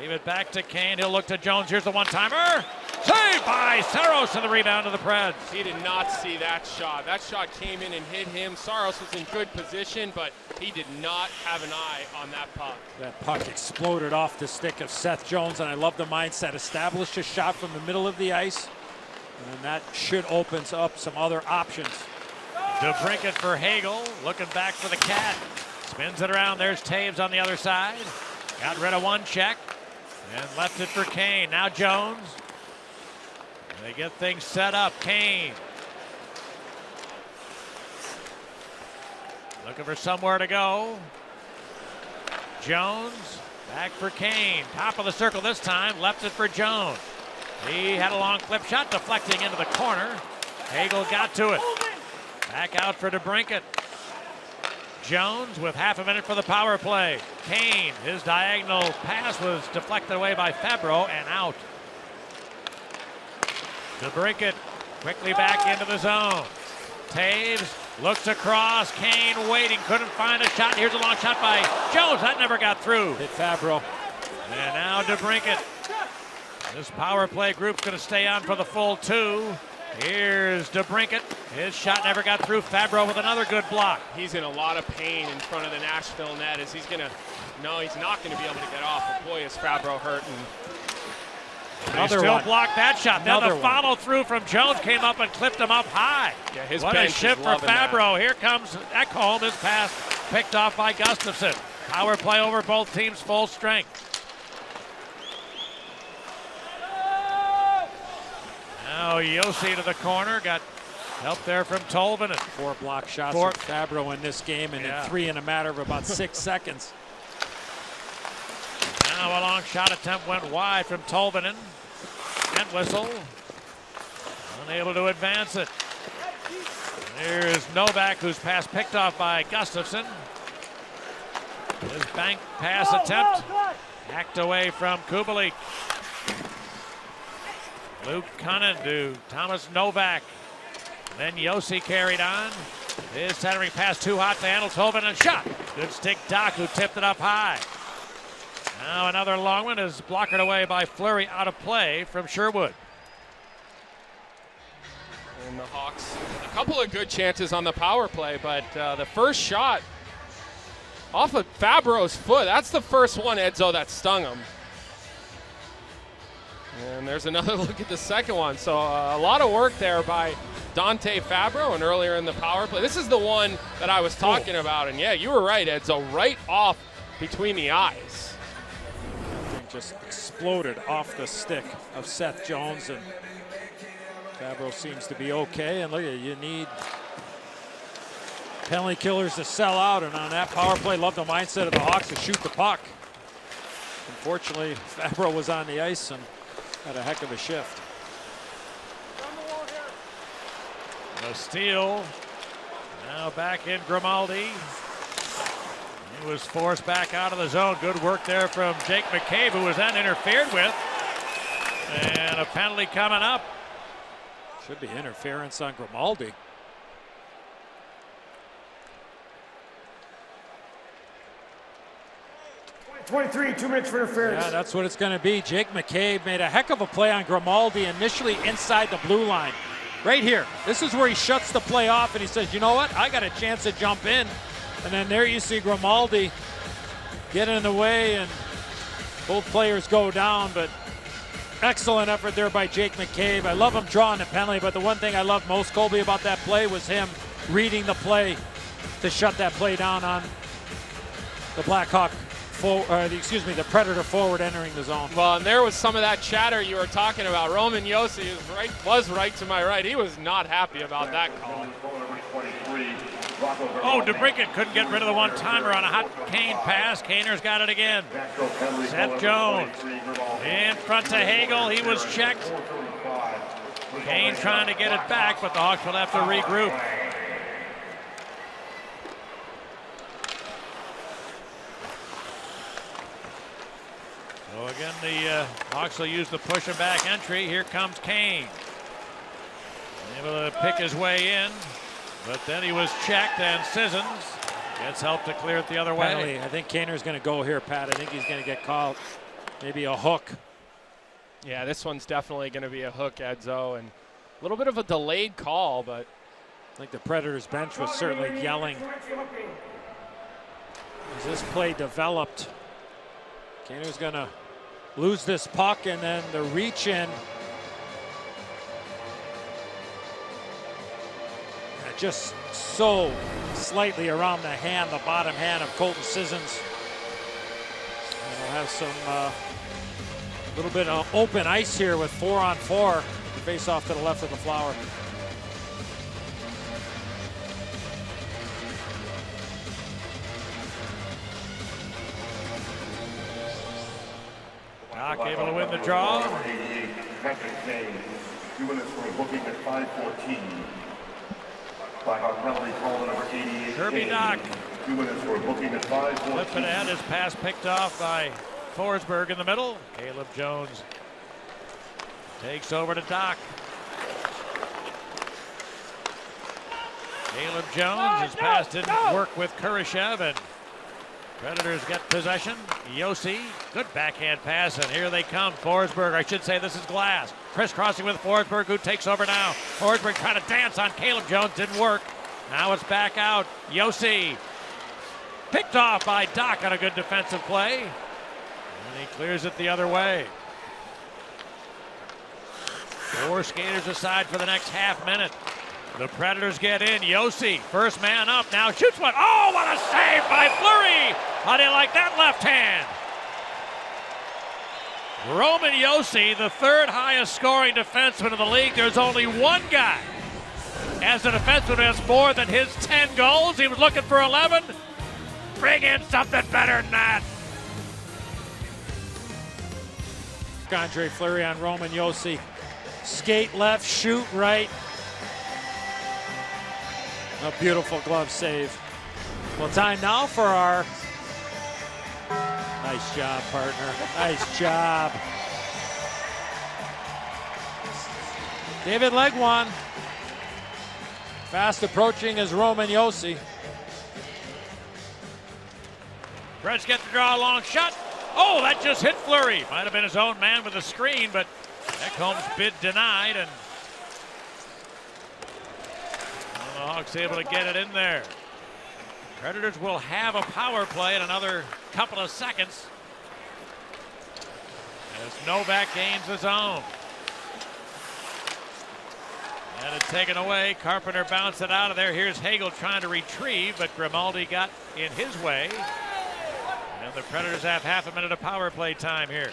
Gave it back to Kane. He'll look to Jones. Here's the one-timer. Saved by Saros, and the rebound to the Preds. He did not see that shot. That shot came in and hit him. Saros was in good position, but he did not have an eye on that puck. That puck exploded off the stick of Seth Jones, and I love the mindset. Established a shot from the middle of the ice, and that should open up some other options. DeBrincat for Hagel, looking back for the Cat. Spins it around. There's Taves on the other side. Got rid of one check and left it for Kane. Now Jones. They get things set up. Kane. Looking for somewhere to go. Jones back for Kane. Top of the circle this time. Left it for Jones. He had a long clip shot deflecting into the corner. Hagel got to it. Back out for DeBrincat. Jones with half a minute for the power play. Kane, his diagonal pass was deflected away by Fabro and out. DeBrincat quickly back into the zone. Taves looks across. Kane waiting, couldn't find a shot. Here's a long shot by Jones. That never got through. Hit Fabro. And now DeBrincat. This power play group's going to stay on for the full 2. Here's DeBrincat. His shot never got through. Fabro with another good block. He's in a lot of pain in front of the Nashville net as he's going to, no, he's not going to be able to get off. But boy, is Fabro hurting. They still blocked that shot. Then the follow through from Jones came up and clipped him up high. Yeah, his what a bench shift is for loving Fabro. that. Here comes Ekholm. His pass picked off by Gustafson. Power play over both teams full strength. Now Yossi to the corner. Got help there from Tolvanen. 4 block shots from Fabro in this game, and then 3 in a matter of about 6 seconds. Now a long shot attempt went wide from Tolvanen. And whistle. Unable to advance it. There's Novak, whose pass picked off by Gustafson. His bank pass attempt hacked away from Kubalik. Luke Cunnin to Thomas Novak. Then Yossi carried on. His centering pass too hot to handle. Tolvanen shot. Good stick Doc, who tipped it up high. Now another long one is blocked away by Fleury, out of play from Sherwood. And the Hawks, a couple of good chances on the power play, but the first shot off of Fabro's foot, that's the first one, Edzo, that stung him. And there's another look at the second one. So a lot of work there by Dante Fabro, and earlier in the power play. This is the one that I was talking about, and yeah, you were right, Edzo, right off between the eyes. Just exploded off the stick of Seth Jones, and Fabro seems to be okay. And look at you need penalty killers to sell out, and on that power play, love the mindset of the Hawks to shoot the puck. Unfortunately, Fabro was on the ice and had a heck of a shift. The steal. Now back in Grimaldi. He was forced back out of the zone. Good work there from Jake McCabe, who was then interfered with. And a penalty coming up. Should be interference on Grimaldi. .23, 2 minutes for interference. Yeah, that's what it's going to be. Jake McCabe made a heck of a play on Grimaldi initially inside the blue line. Right here. This is where he shuts the play off and he says, you know what? I got a chance to jump in. And then there you see Grimaldi get in the way and both players go down, but excellent effort there by Jake McCabe. I love him drawing the penalty, but the one thing I love most, Colby, about that play was him reading the play to shut that play down on the Blackhawk, the Predator forward entering the zone. Well, and there was some of that chatter you were talking about. Roman Yossi was right to my right. He was not happy about that call. Oh, DeBrincat couldn't get rid of the one-timer on a hot Kane pass. Kaner's got it again. Seth Jones in front to Hagel. He was checked. Kane trying to get it back, but the Hawks will have to regroup. So again, the Hawks will use the push and back entry. Here comes Kane. Able to pick his way in. But then he was checked, and Sissons gets help to clear it the other way. Penalty. I think Kaner's going to go here, Pat. I think he's going to get called. Maybe a hook. Yeah, this one's definitely going to be a hook, Edzo, and a little bit of a delayed call, but I think the Predators bench was certainly yelling as this play developed. Kaner's going to lose this puck, and then the reach in. just so slightly around the hand, the bottom hand of Colton Sissons. And we'll have some little bit of open ice here with 4-on-4. Face off to the left of the Flower. Doc able to win the draw. 2 minutes for a booking at 5:14. Blackhawk penalty call number 88. Kirby Doc. 2 minutes for a booking at 5:14. Flipping ahead, his pass picked off by Forsberg in the middle. Caleb Jones takes over to Doc. Caleb Jones, his pass didn't work with Kurashev, and Predators get possession. Yossi, good backhand pass, and here they come. Forsberg, I should say this is Glass. Crisscrossing with Forsberg, who takes over now. Forsberg trying to dance on Caleb Jones, didn't work. Now it's back out. Yossi, picked off by Doc on a good defensive play. And he clears it the other way. 4 skaters aside for the next half minute. The Predators get in. Yossi, first man up, now shoots one. Oh, what a save by Fleury! How do you like that left hand? Roman Yossi, the 3rd highest scoring defenseman in the league. There's only one guy as a defenseman who has more than his 10 goals. He was looking for 11. Bring in something better than that. Andre Fleury on Roman Yossi. Skate left, shoot right. A beautiful glove save. Well, time now for our... Nice job, partner. Nice job. David Legwan. Fast approaching is Roman Yossi. Preds get to draw a long shot. Oh, that just hit Fleury. Might have been his own man with the screen, but Ekholm's bid denied, and the Hawks able to get it in there. Predators will have a power play in another couple of seconds as Novak gains his own. And it's taken away. Carpenter bounced it out of there. Here's Hagel trying to retrieve, but Grimaldi got in his way. And the Predators have half a minute of power play time here.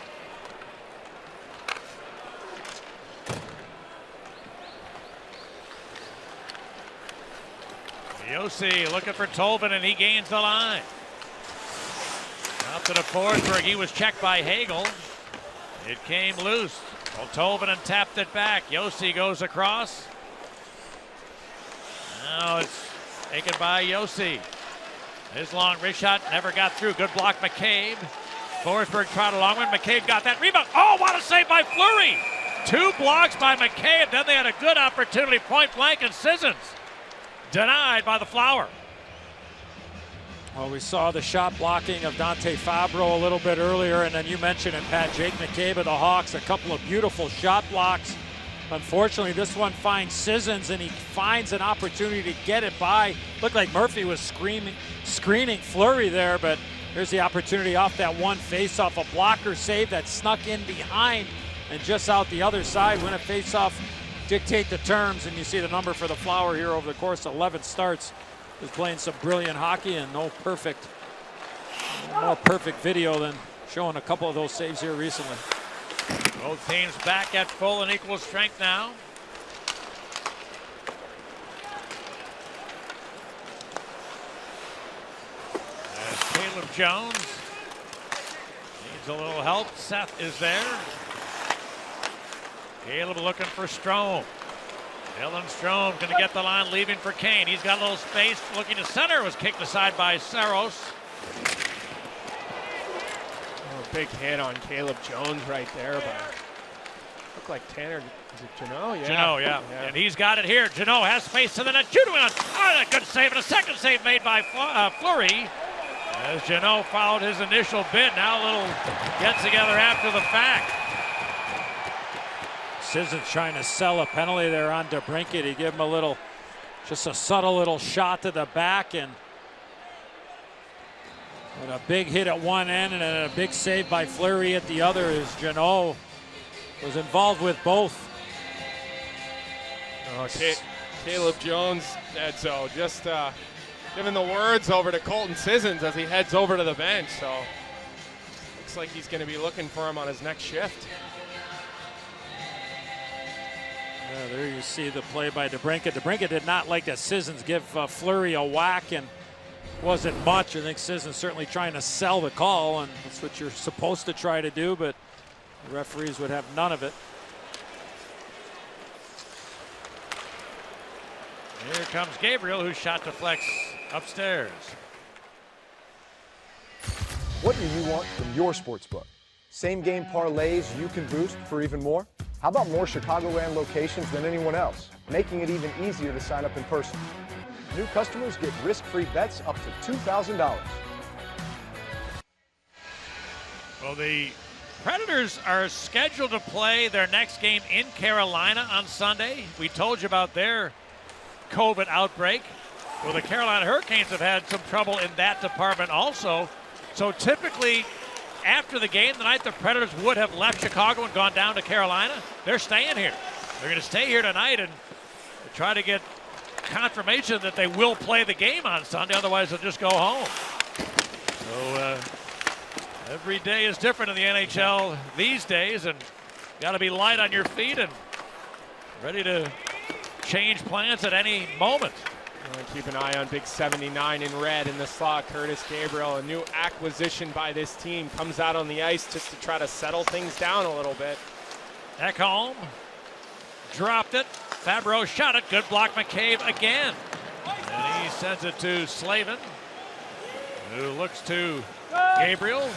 Yossi looking for Tolvin, and he gains the line. Out to the Forsberg. He was checked by Hagel. It came loose. Well, Tolvin tapped it back. Yossi goes across. Now it's taken by Yossi. His long wrist shot never got through. Good block, McCabe. Forsberg tried a long one. McCabe got that rebound. Oh, what a save by Fleury! 2 blocks by McCabe. Then they had a good opportunity, point blank, and Sissons denied by the Flower. Well, we saw the shot blocking of Dante Fabro a little bit earlier, and then you mentioned it, Pat, Jake McCabe of the Hawks, a couple of beautiful shot blocks. Unfortunately, this one finds Sissons, and he finds an opportunity to get it by. Looked like Murphy was screening Fleury there, but here's the opportunity off that one face-off, a blocker save that snuck in behind and just out the other side. Win a face-off, dictate the terms, and you see the number for the Flower here over the course of 11 starts. Is playing some brilliant hockey, and more perfect video than showing a couple of those saves here recently. Both teams back at full and equal strength now. As Caleb Jones needs a little help. Seth is there. Caleb looking for Strome. Dylan Strome going to get the line, leaving for Kane. He's got a little space, looking to center. Was kicked aside by Saros. Oh, big hit on Caleb Jones right there, but looked like Tanner. Is it Janot? Yeah. Janot, yeah. And he's got it here. Janot has space to the net. Shooting on. Oh, a good save, and a second save made by Fleury. As Janot fouled his initial bid. Now a little get together after the fact. Sissons trying to sell a penalty there on DeBrincat. He gave him a little, just a subtle little shot to the back, and with a big hit at one end and then a big save by Fleury at the other, as Janot was involved with both. Caleb Jones, Edzo, just giving the words over to Colton Sissons as he heads over to the bench. So looks like he's going to be looking for him on his next shift. Yeah, there you see the play by DeBrincat. DeBrincat did not like that Sissons give Fleury a whack, and wasn't much. I think Sissons certainly trying to sell the call, and that's what you're supposed to try to do, but the referees would have none of it. Here comes Gabriel, whose shot deflects upstairs. What do you want from your sportsbook? Same game parlays you can boost for even more? How about more Chicagoland locations than anyone else, making it even easier to sign up in person? New customers get risk-free bets up to $2,000. Well, the Predators are scheduled to play their next game in Carolina on Sunday. We told you about their COVID outbreak. Well, the Carolina Hurricanes have had some trouble in that department also. So typically, after the game tonight, the Predators would have left Chicago and gone down to Carolina. They're staying here. They're going to stay here tonight and try to get confirmation that they will play the game on Sunday. Otherwise, they'll just go home. So every day is different in the NHL these days, and got to be light on your feet and ready to change plans at any moment. Keep an eye on big 79 in red in the slot. Curtis Gabriel, a new acquisition by this team, comes out on the ice just to try to settle things down a little bit. Ekholm dropped it. Fabro shot it. Good block, McCabe again. And he sends it to Slavin, who looks to Gabriel.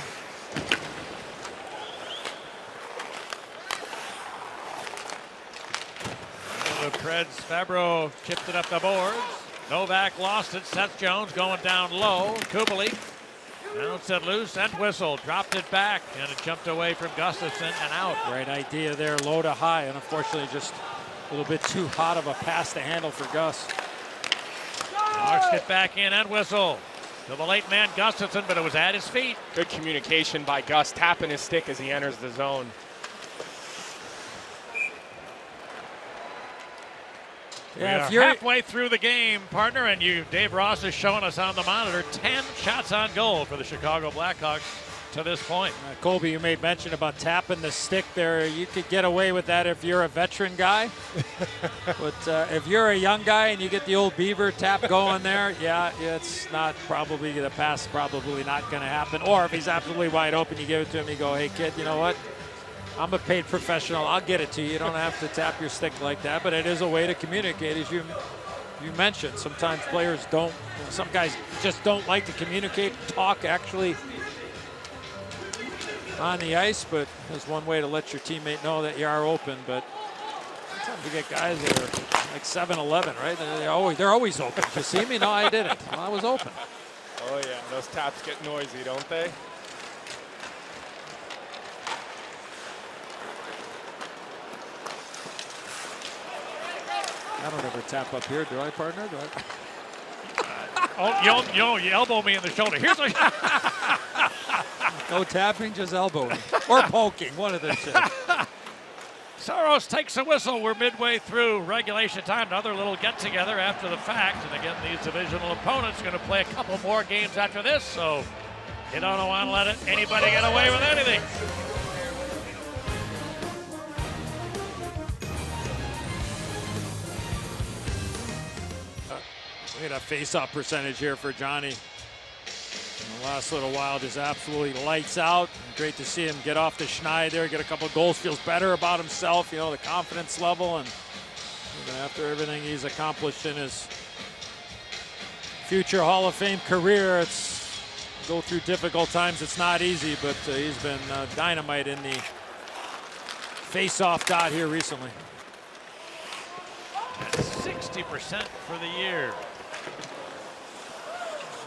The Preds, Fabro chipped it up the boards. Novak lost it. Seth Jones going down low. Kubalik bounced it loose. Entwistle dropped it back, and it jumped away from Gustafson and out. Great idea there, low to high, and unfortunately just a little bit too hot of a pass to handle for Gus. Hawks get back in. Entwistle to the late man Gustafson, but it was at his feet. Good communication by Gus, tapping his stick as he enters the zone. Yeah, if you're halfway through the game, partner, and Dave Ross is showing us on the monitor 10 shots on goal for the Chicago Blackhawks to this point. Colby, you made mention about tapping the stick there. You could get away with that if you're a veteran guy. But if you're a young guy and you get the old Beaver tap going there, yeah, it's not probably, the pass probably not going to happen. Or if he's absolutely wide open, you give it to him, you go, hey, kid, you know what? I'm a paid professional. I'll get it to you. You don't have to tap your stick like that, but it is a way to communicate, as you mentioned. Sometimes players don't, some guys just don't like to communicate, talk actually on the ice, but there's one way to let your teammate know that you are open. But sometimes you get guys that are like 7-11, right? They're always open. Did you see me? No, I didn't. Well, I was open. Oh yeah, those taps get noisy, don't they? I don't ever tap up here, do I, partner? Do I? You elbow me in the shoulder. Here's a no tapping, just elbowing or poking, one of the two. Saros takes a whistle. We're midway through regulation time. Another little get-together after the fact. And again, these divisional opponents are going to play a couple more games after this, so you don't want to let anybody get away with anything. Look at that face-off percentage here for Johnny. In the last little while, just absolutely lights out. Great to see him get off the schneid there, get a couple of goals, feels better about himself, you know, the confidence level. And even after everything he's accomplished in his future Hall of Fame career, it's go through difficult times. It's not easy, but he's been dynamite in the face-off dot here recently. 60% for the year.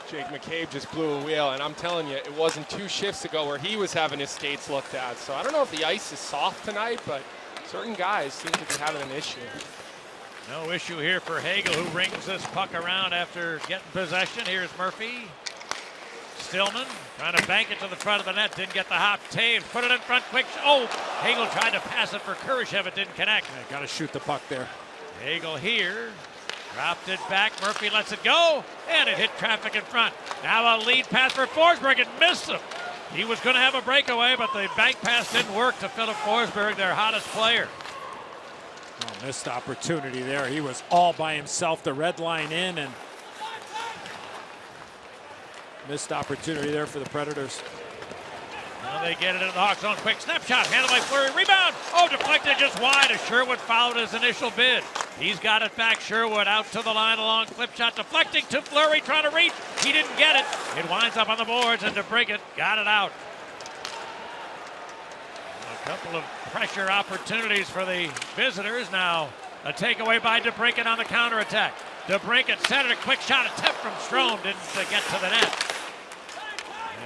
Jake McCabe just blew a wheel, and I'm telling you, it wasn't 2 shifts ago where he was having his skates looked at. So I don't know if the ice is soft tonight, but certain guys seem to be having an issue. No issue here for Hagel, who rings this puck around after getting possession. Here's Murphy. Stillman trying to bank it to the front of the net. Didn't get the hop. Taves put it in front quick. Oh, Hagel tried to pass it for Kurashev. It didn't connect. Got to shoot the puck there. Hagel here. Dropped it back. Murphy lets it go, and it hit traffic in front. Now a lead pass for Forsberg and missed him. He was going to have a breakaway, but the bank pass didn't work to Philip Forsberg, their hottest player. Oh, missed opportunity there. He was all by himself. The red line in, and missed opportunity there for the Predators. Now they get it in the Hawks' zone. Quick snapshot, handled by Fleury. Rebound. Oh, deflected just wide as Sherwood fouled his initial bid. He's got it back. Sherwood out to the line along clip shot, deflecting to Fleury, trying to reach. He didn't get it. It winds up on the boards, and DeBrincat got it out. A couple of pressure opportunities for the visitors. Now a takeaway by DeBrincat on the counterattack. DeBrincat centered a quick shot attempt from Strome. Didn't get to the net.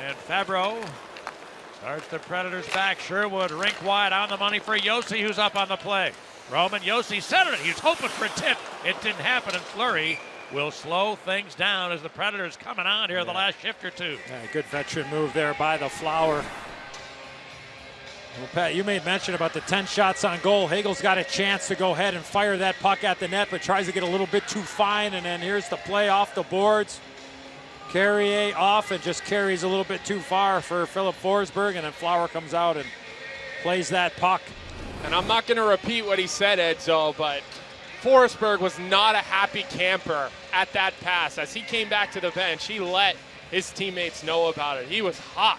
And Fabro starts the Predators back. Sherwood rink wide on the money for Yossi, who's up on the play. Roman Yossi centered it. He was hoping for a tip. It didn't happen, and Fleury will slow things down as the Predators coming on here the last shift or two. Yeah, good veteran move there by the Flower. Well, Pat, you made mention about the 10 shots on goal. Hagel's got a chance to go ahead and fire that puck at the net, but tries to get a little bit too fine, and then here's the play off the boards. Carrier off and just carries a little bit too far for Philip Forsberg, and then Flower comes out and plays that puck. And I'm not going to repeat what he said, Edzo, but Forsberg was not a happy camper at that pass. As he came back to the bench, he let his teammates know about it. He was hot.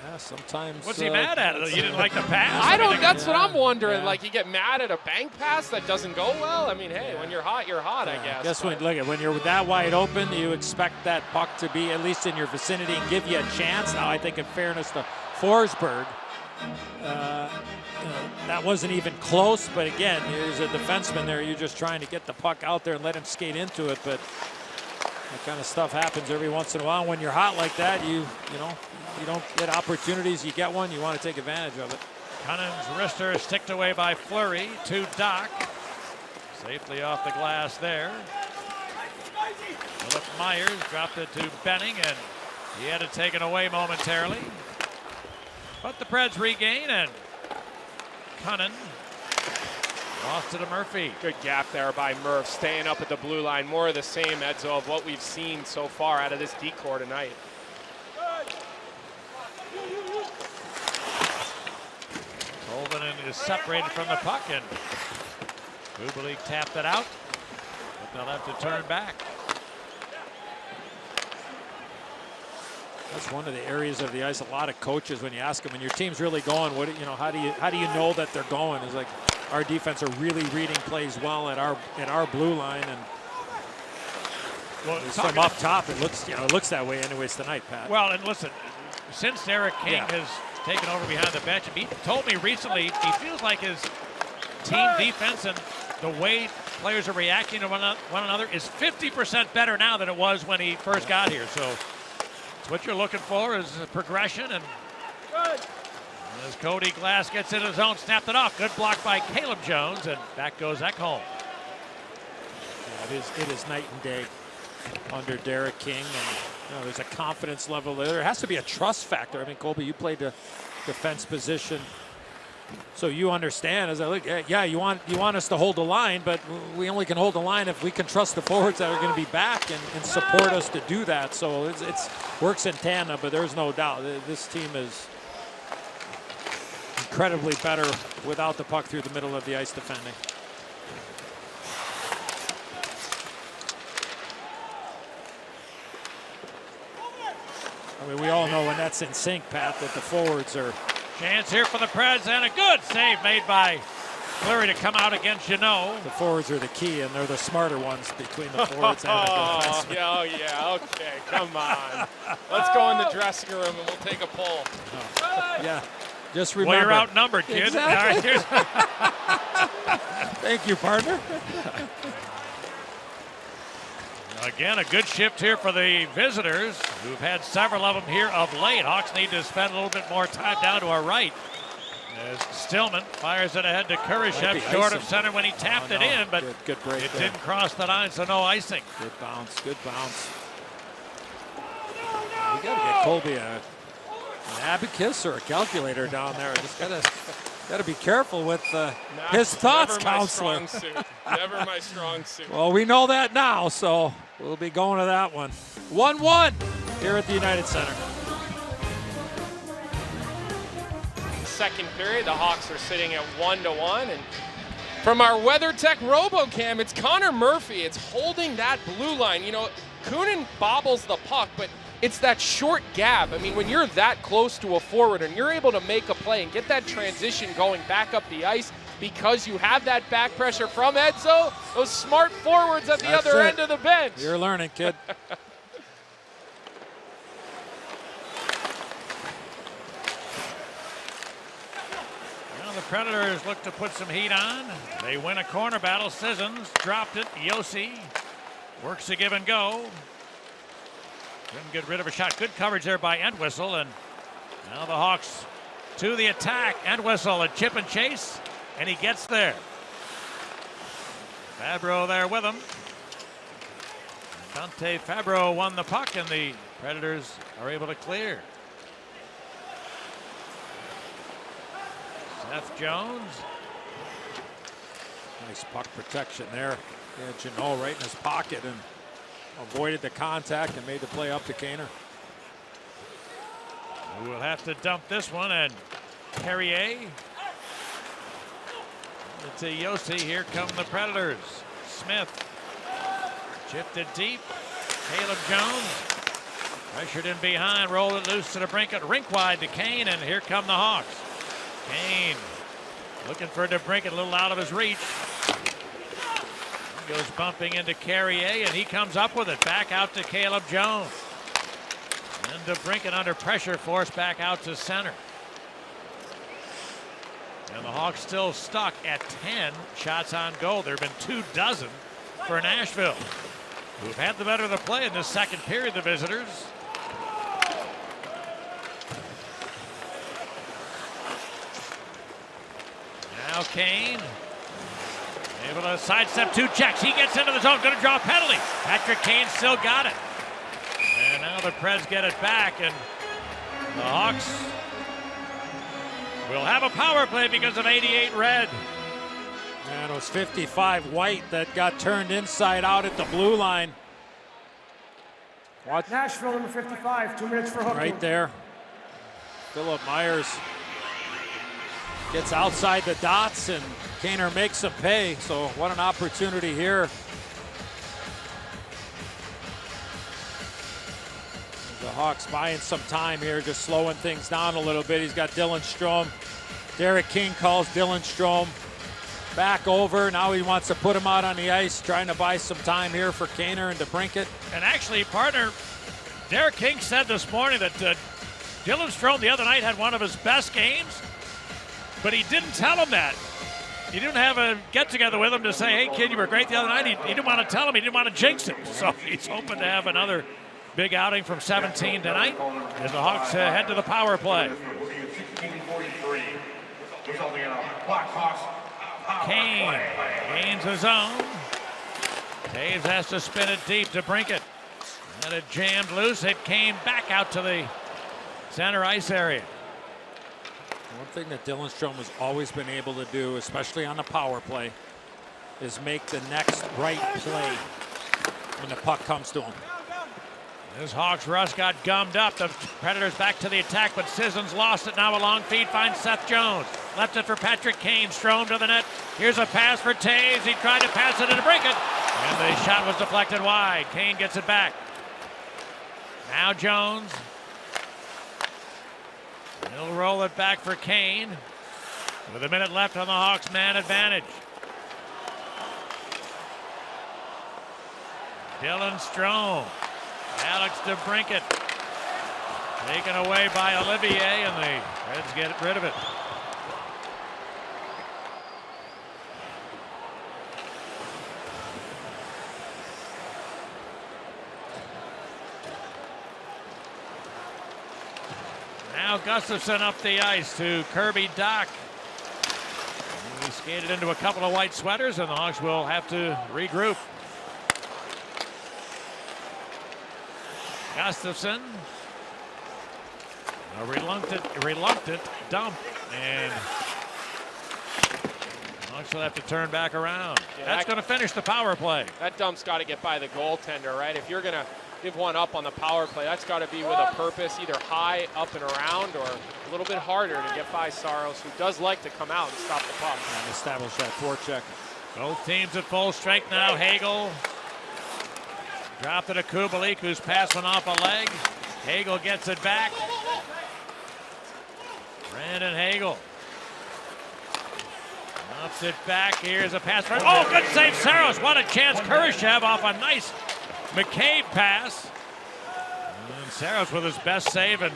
Yeah, sometimes. What's he mad at? You didn't like the pass? I don't. That's what I'm wondering. Yeah. Like, you get mad at a bank pass that doesn't go well. I mean, hey, when you're hot, you're hot. I guess. Guess when you're that wide open, you expect that puck to be at least in your vicinity and give you a chance. Now, I think in fairness to Forsberg, that wasn't even close. But again, there's a defenseman there. You're just trying to get the puck out there and let him skate into it. But that kind of stuff happens every once in a while. When you're hot like that, you don't get opportunities. You get one, you want to take advantage of it. Cunning's wrister is ticked away by Fleury to Doc. Safely off the glass there. Philip Myers dropped it to Benning, and he had it taken away momentarily. But the Preds regain, and Cunning lost it to Murphy. Good gap there by Murph, staying up at the blue line. More of the same, Edzo, of what we've seen so far out of this decor tonight. Tolvanen is separated from the puck, and Kubalik tapped it out, but they'll have to turn back. That's one of the areas of the ice. A lot of coaches, when you ask them, when your team's really going, how do you know that they're going? It's like our defense are really reading plays well at our blue line, and from up top, it looks that way anyways tonight, Pat. Well, and listen, since Derek King has taken over behind the bench, he told me recently he feels like his team defense and the way players are reacting to one another is 50% better now than it was when he first got here. So it's what you're looking for is a progression. And as Cody Glass gets in his zone, snapped it off. Good block by Caleb Jones, and back goes Ekholm. Yeah, it is night and day under Derek King, and there's a confidence level there. There has to be a trust factor. I mean, Colby, you played the defense position, so you understand. As I look, yeah, you want us to hold the line, but we only can hold the line if we can trust the forwards that are going to be back and support us to do that. So it's works in tandem, but there's no doubt this team is incredibly better without the puck through the middle of the ice defending. I mean, we all know when that's in sync, Pat, that the forwards are. Chance here for the Preds, and a good save made by Fleury to come out against Jeannot. The forwards are the key, and they're the smarter ones between the forwards and the defensemen. Yeah, okay, come on. Let's go in the dressing room and we'll take a poll. Yeah, just remember. Well, you're outnumbered, kid. Exactly. All right, Thank you, partner. again, a good shift here for the visitors, who've had several of them here of late. Hawks need to spend a little bit more time down to our right. As Stillman fires it ahead to Kurashev, short of center when he tapped it in, but good break it there. didn't cross the line, so no icing. Good bounce, good bounce. We got to get Colby an abacus or a calculator down there. Just got to Got to be careful with his thoughts, never counselor. My strong suit. Never my strong suit. Well, we know that now, so we'll be going to that one. 1-1 here at the United Center. Second period, the Hawks are sitting at 1-1, and from our WeatherTech RoboCam, it's Connor Murphy. It's holding that blue line. You know, Kunin bobbles the puck, but it's that short gap. I mean, when you're that close to a forward and you're able to make a play and get that transition going back up the ice because you have that back pressure from Edzo, those smart forwards at the other end of the bench. You're learning, kid. Well, the Predators look to put some heat on. They win a corner battle. Sissons dropped it. Yossi works the give and go. Couldn't get rid of a shot. Good coverage there by Entwistle. And now the Hawks to the attack. Entwistle, a chip and chase, and he gets there. Fabro there with him. Dante Fabro won the puck, and the Predators are able to clear. Seth Jones. Nice puck protection there. He had Janot right in his pocket and avoided the contact and made the play up to Kaner. We'll have to dump this one, and Carrier to Yossi. Here come the Predators. Smith chipped it deep. Caleb Jones pressured in behind, rolled it loose to the Brinket, rink wide to Kane, and here come the Hawks. Kane looking for DeBrincat, a little out of his reach. Goes bumping into Carrier, and he comes up with it. Back out to Caleb Jones. And DeBrincat under pressure, forced back out to center. And the Hawks still stuck at 10 shots on goal. There have been 24 for Nashville, who've had the better of the play in this second period, the visitors. Now Kane. Able to sidestep 2 checks. He gets into the zone, going to draw a penalty. Patrick Kane still got it. And now the Preds get it back, and the Hawks will have a power play because of 88 red. And it was 55 white that got turned inside out at the blue line. Watch Nashville, number 55, 2 minutes for hooking. right there. Philip Myers gets outside the dots, and Kaner makes him pay. So what an opportunity here. The Hawks buying some time here, just slowing things down a little bit. He's got Dylan Strome. Derek King calls Dylan Strome back over. Now he wants to put him out on the ice, trying to buy some time here for Kaner and DeBrincat. And actually, partner, Derek King said this morning that Dylan Strome the other night had one of his best games, but he didn't tell him that. He didn't have a get-together with him to say, hey, kid, you were great the other night. He didn't want to tell him. He didn't want to jinx him. So he's hoping to have another big outing from 17 tonight as the Hawks head to the power play. Kane gains his own. Taves has to spin it deep to Brinket. And it jammed loose. It came back out to the center ice area. One thing that Dylan Strome has always been able to do, especially on the power play, is make the next right play when the puck comes to him. This Hawks rush got gummed up. The Predators back to the attack, but Sissons lost it. Now a long feed finds Seth Jones. Left it for Patrick Kane. Strome to the net. Here's a pass for Taves. He tried to pass it and break it. And the shot was deflected wide. Kane gets it back. Now Jones. He'll roll it back for Kane. With a minute left on the Hawks' man advantage. Dylan Strome. Alex DeBrincat taken away by Olivier, and the Reds get rid of it. Now Gustafson up the ice to Kirby Dach. He skated into a couple of white sweaters, and the Hawks will have to regroup. Gustafson, a reluctant dump, and Hawks will have to turn back around. Yeah, That's going to finish the power play. That dump's got to get by the goaltender, right? If you're going to give one up on the power play, that's got to be with a purpose, either high, up and around, or a little bit harder to get by Saros, who does like to come out and stop the puck. And establish that forecheck. Both teams at full strength now. Hagel dropped it to Kubalik, who's passing off a leg. Hagel gets it back. Brandon Hagel ups it back. Here's a pass. Oh, good save, Saros. What a chance. Kurashev off a nice McCabe pass. And Saros with his best save in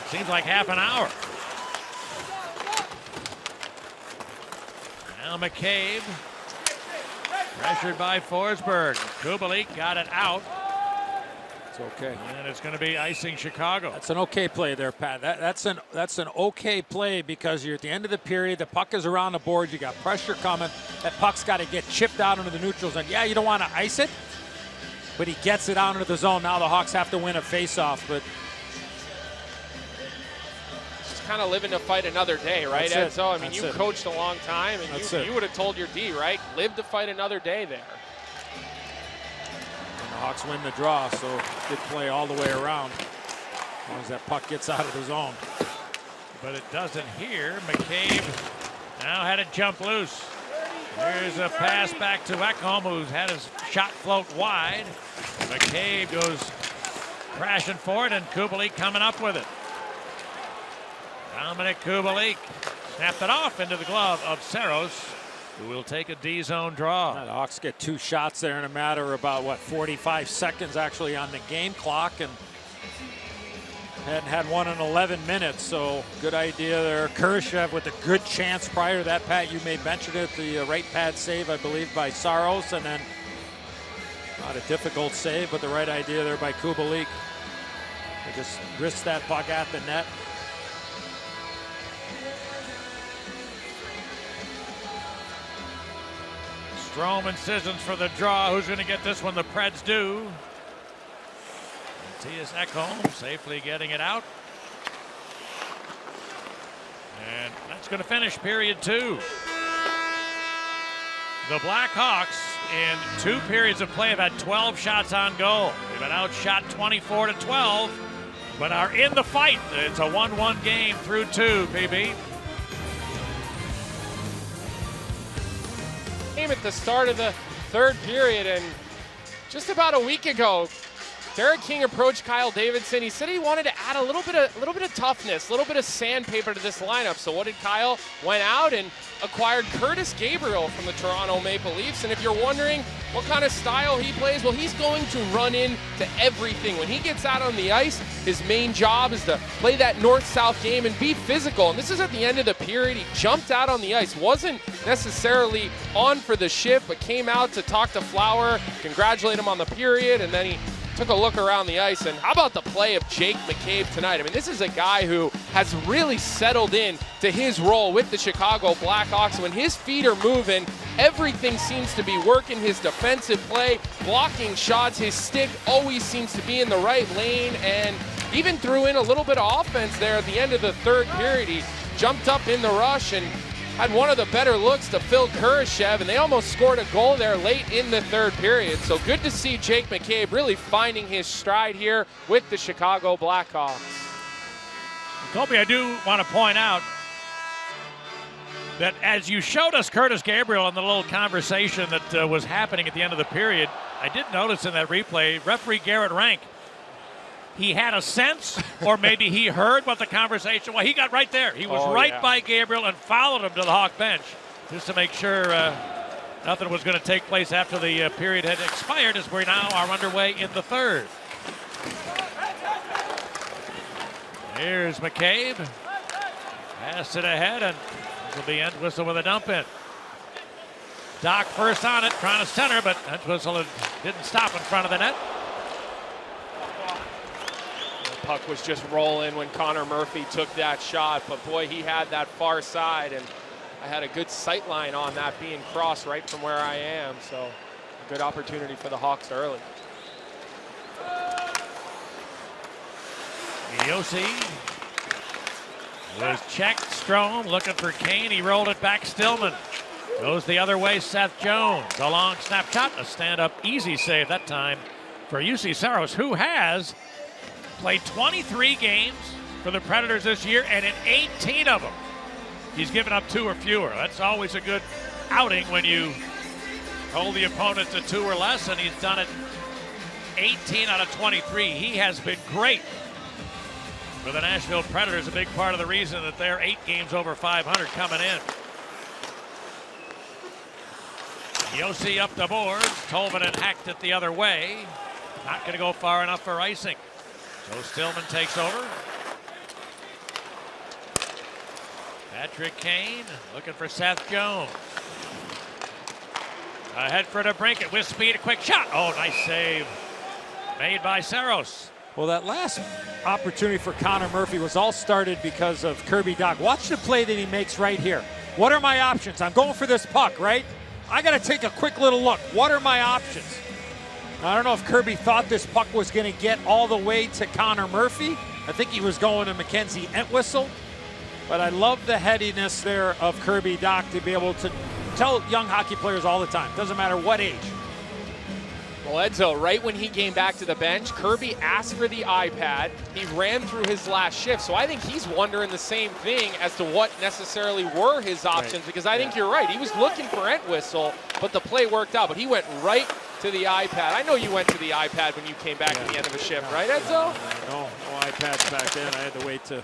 seems like half an hour. Now McCabe pressured by Forsberg. Kubalik got it out. It's okay. And it's going to be icing Chicago. That's an okay play there, Pat. That's an okay play because you're at the end of the period. The puck is around the board. You got pressure coming. That puck's got to get chipped out into the neutral zone. Yeah, you don't want to ice it, but he gets it out into the zone. Now the Hawks have to win a faceoff, but Just kind of living to fight another day, right, Edzo? I mean, you coached a long time, and you would have told your D, right? Live to fight another day there. And the Hawks win the draw, so good play all the way around as long as that puck gets out of the zone. But it doesn't here. McCabe now had it jump loose. Here's a pass back to Ekholm, who's had his shot float wide. McCabe goes crashing for it, and Kubalik coming up with it. Dominic Kubalik snapped it off into the glove of Saros, who will take a D-zone draw. The Hawks get two shots there in a matter of about, 45 seconds actually on the game clock, and hadn't had one in 11 minutes, so good idea there. Kurashev with a good chance prior to that, Pat. You made mention it, the right pad save, I believe, by Saros, and then not a difficult save, but the right idea there by Kubalik. They just risked that puck at the net. Strome and Sissons for the draw. Who's going to get this one? The Preds do. Matthias Ekholm safely getting it out. And that's going to finish period 2. The Blackhawks in 2 periods of play have had 12 shots on goal. They've been outshot 24-12, but are in the fight. It's a 1-1 game through 2, PB. At the start of the third period, and just about a week ago, Derek King approached Kyle Davidson. He said he wanted to add a little bit of toughness, a little bit of sandpaper to this lineup. So what did Kyle? Went out and acquired Curtis Gabriel from the Toronto Maple Leafs. And if you're wondering what kind of style he plays, well, he's going to run into everything. When he gets out on the ice, his main job is to play that north-south game and be physical. And this is at the end of the period. He jumped out on the ice, wasn't necessarily on for the shift, but came out to talk to Flower, congratulate him on the period, and then he took a look around the ice. And how about the play of Jake McCabe tonight? I mean, this is a guy who has really settled in to his role with the Chicago Blackhawks. When his feet are moving, everything seems to be working. His defensive play, blocking shots, his stick always seems to be in the right lane, and even threw in a little bit of offense there at the end of the third period. He jumped up in the rush and had one of the better looks to Phil Kurashev, and they almost scored a goal there late in the third period. So good to see Jake McCabe really finding his stride here with the Chicago Blackhawks. Colby, I do want to point out that as you showed us Curtis Gabriel in the little conversation that was happening at the end of the period, I did notice in that replay, referee Garrett Rank, he had a sense, or maybe he heard what the conversation was. He got right there. He was by Gabriel and followed him to the Hawk bench just to make sure nothing was going to take place after the period had expired, as we now are underway in the third. Here's McCabe. Pass it ahead, and this will be end whistle with a dump in. Doc first on it, trying to center, but end whistle didn't stop in front of the net. Puck was just rolling when Connor Murphy took that shot, but boy, he had that far side, and I had a good sight line on that being crossed right from where I am, so a good opportunity for the Hawks early. Yossi was checked. Strome looking for Kane. He rolled it back. Stillman Goes the other way, Seth Jones. A long snapshot, a stand-up easy save that time for UC Saros, who has played 23 games for the Predators this year, and in 18 of them, he's given up 2 or fewer. That's always a good outing when you hold the opponent to 2 or less, and he's done it 18 out of 23. He has been great for the Nashville Predators, a big part of the reason that they're 8 games over 500 coming in. Yossi up the boards. Tolvanen hacked it the other way. Not going to go far enough for icing. So Stillman takes over. Patrick Kane looking for Seth Jones. Ahead for DeBrincat with speed, a quick shot. Oh, nice save made by Saros. Well, that last opportunity for Connor Murphy was all started because of Kirby Dach. Watch the play that he makes right here. What are my options? I'm going for this puck, right? I got to take a quick little look. What are my options? Now, I don't know if Kirby thought this puck was going to get all the way to Connor Murphy. I think he was going to Mackenzie Entwistle. But I love the headiness there of Kirby Dach to be able to tell young hockey players all the time, doesn't matter what age. Well, Edzo, right when he came back to the bench, Kirby asked for the iPad. He ran through his last shift, so I think he's wondering the same thing as to what necessarily were his options, because I think you're right. He was looking for Entwistle, but the play worked out, but he went right to the iPad. I know you went to the iPad when you came back at the end of a shift, right, Edzo? No iPads back then. I had to wait to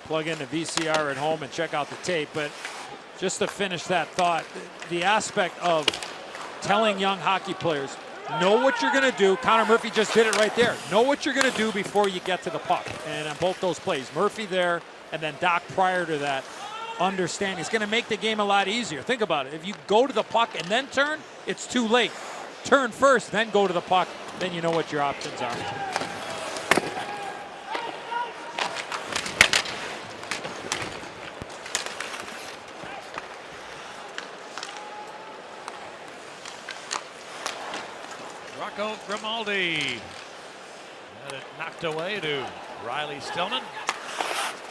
plug in the VCR at home and check out the tape, but just to finish that thought, the aspect of telling young hockey players, know what you're going to do. Connor Murphy just did it right there. Know what you're going to do before you get to the puck. And on both those plays, Murphy there and then Dach prior to that, understand it's going to make the game a lot easier. Think about it. If you go to the puck and then turn, it's too late. Turn first, then go to the puck. Then you know what your options are. Rocco Grimaldi had it knocked away to Riley Stillman.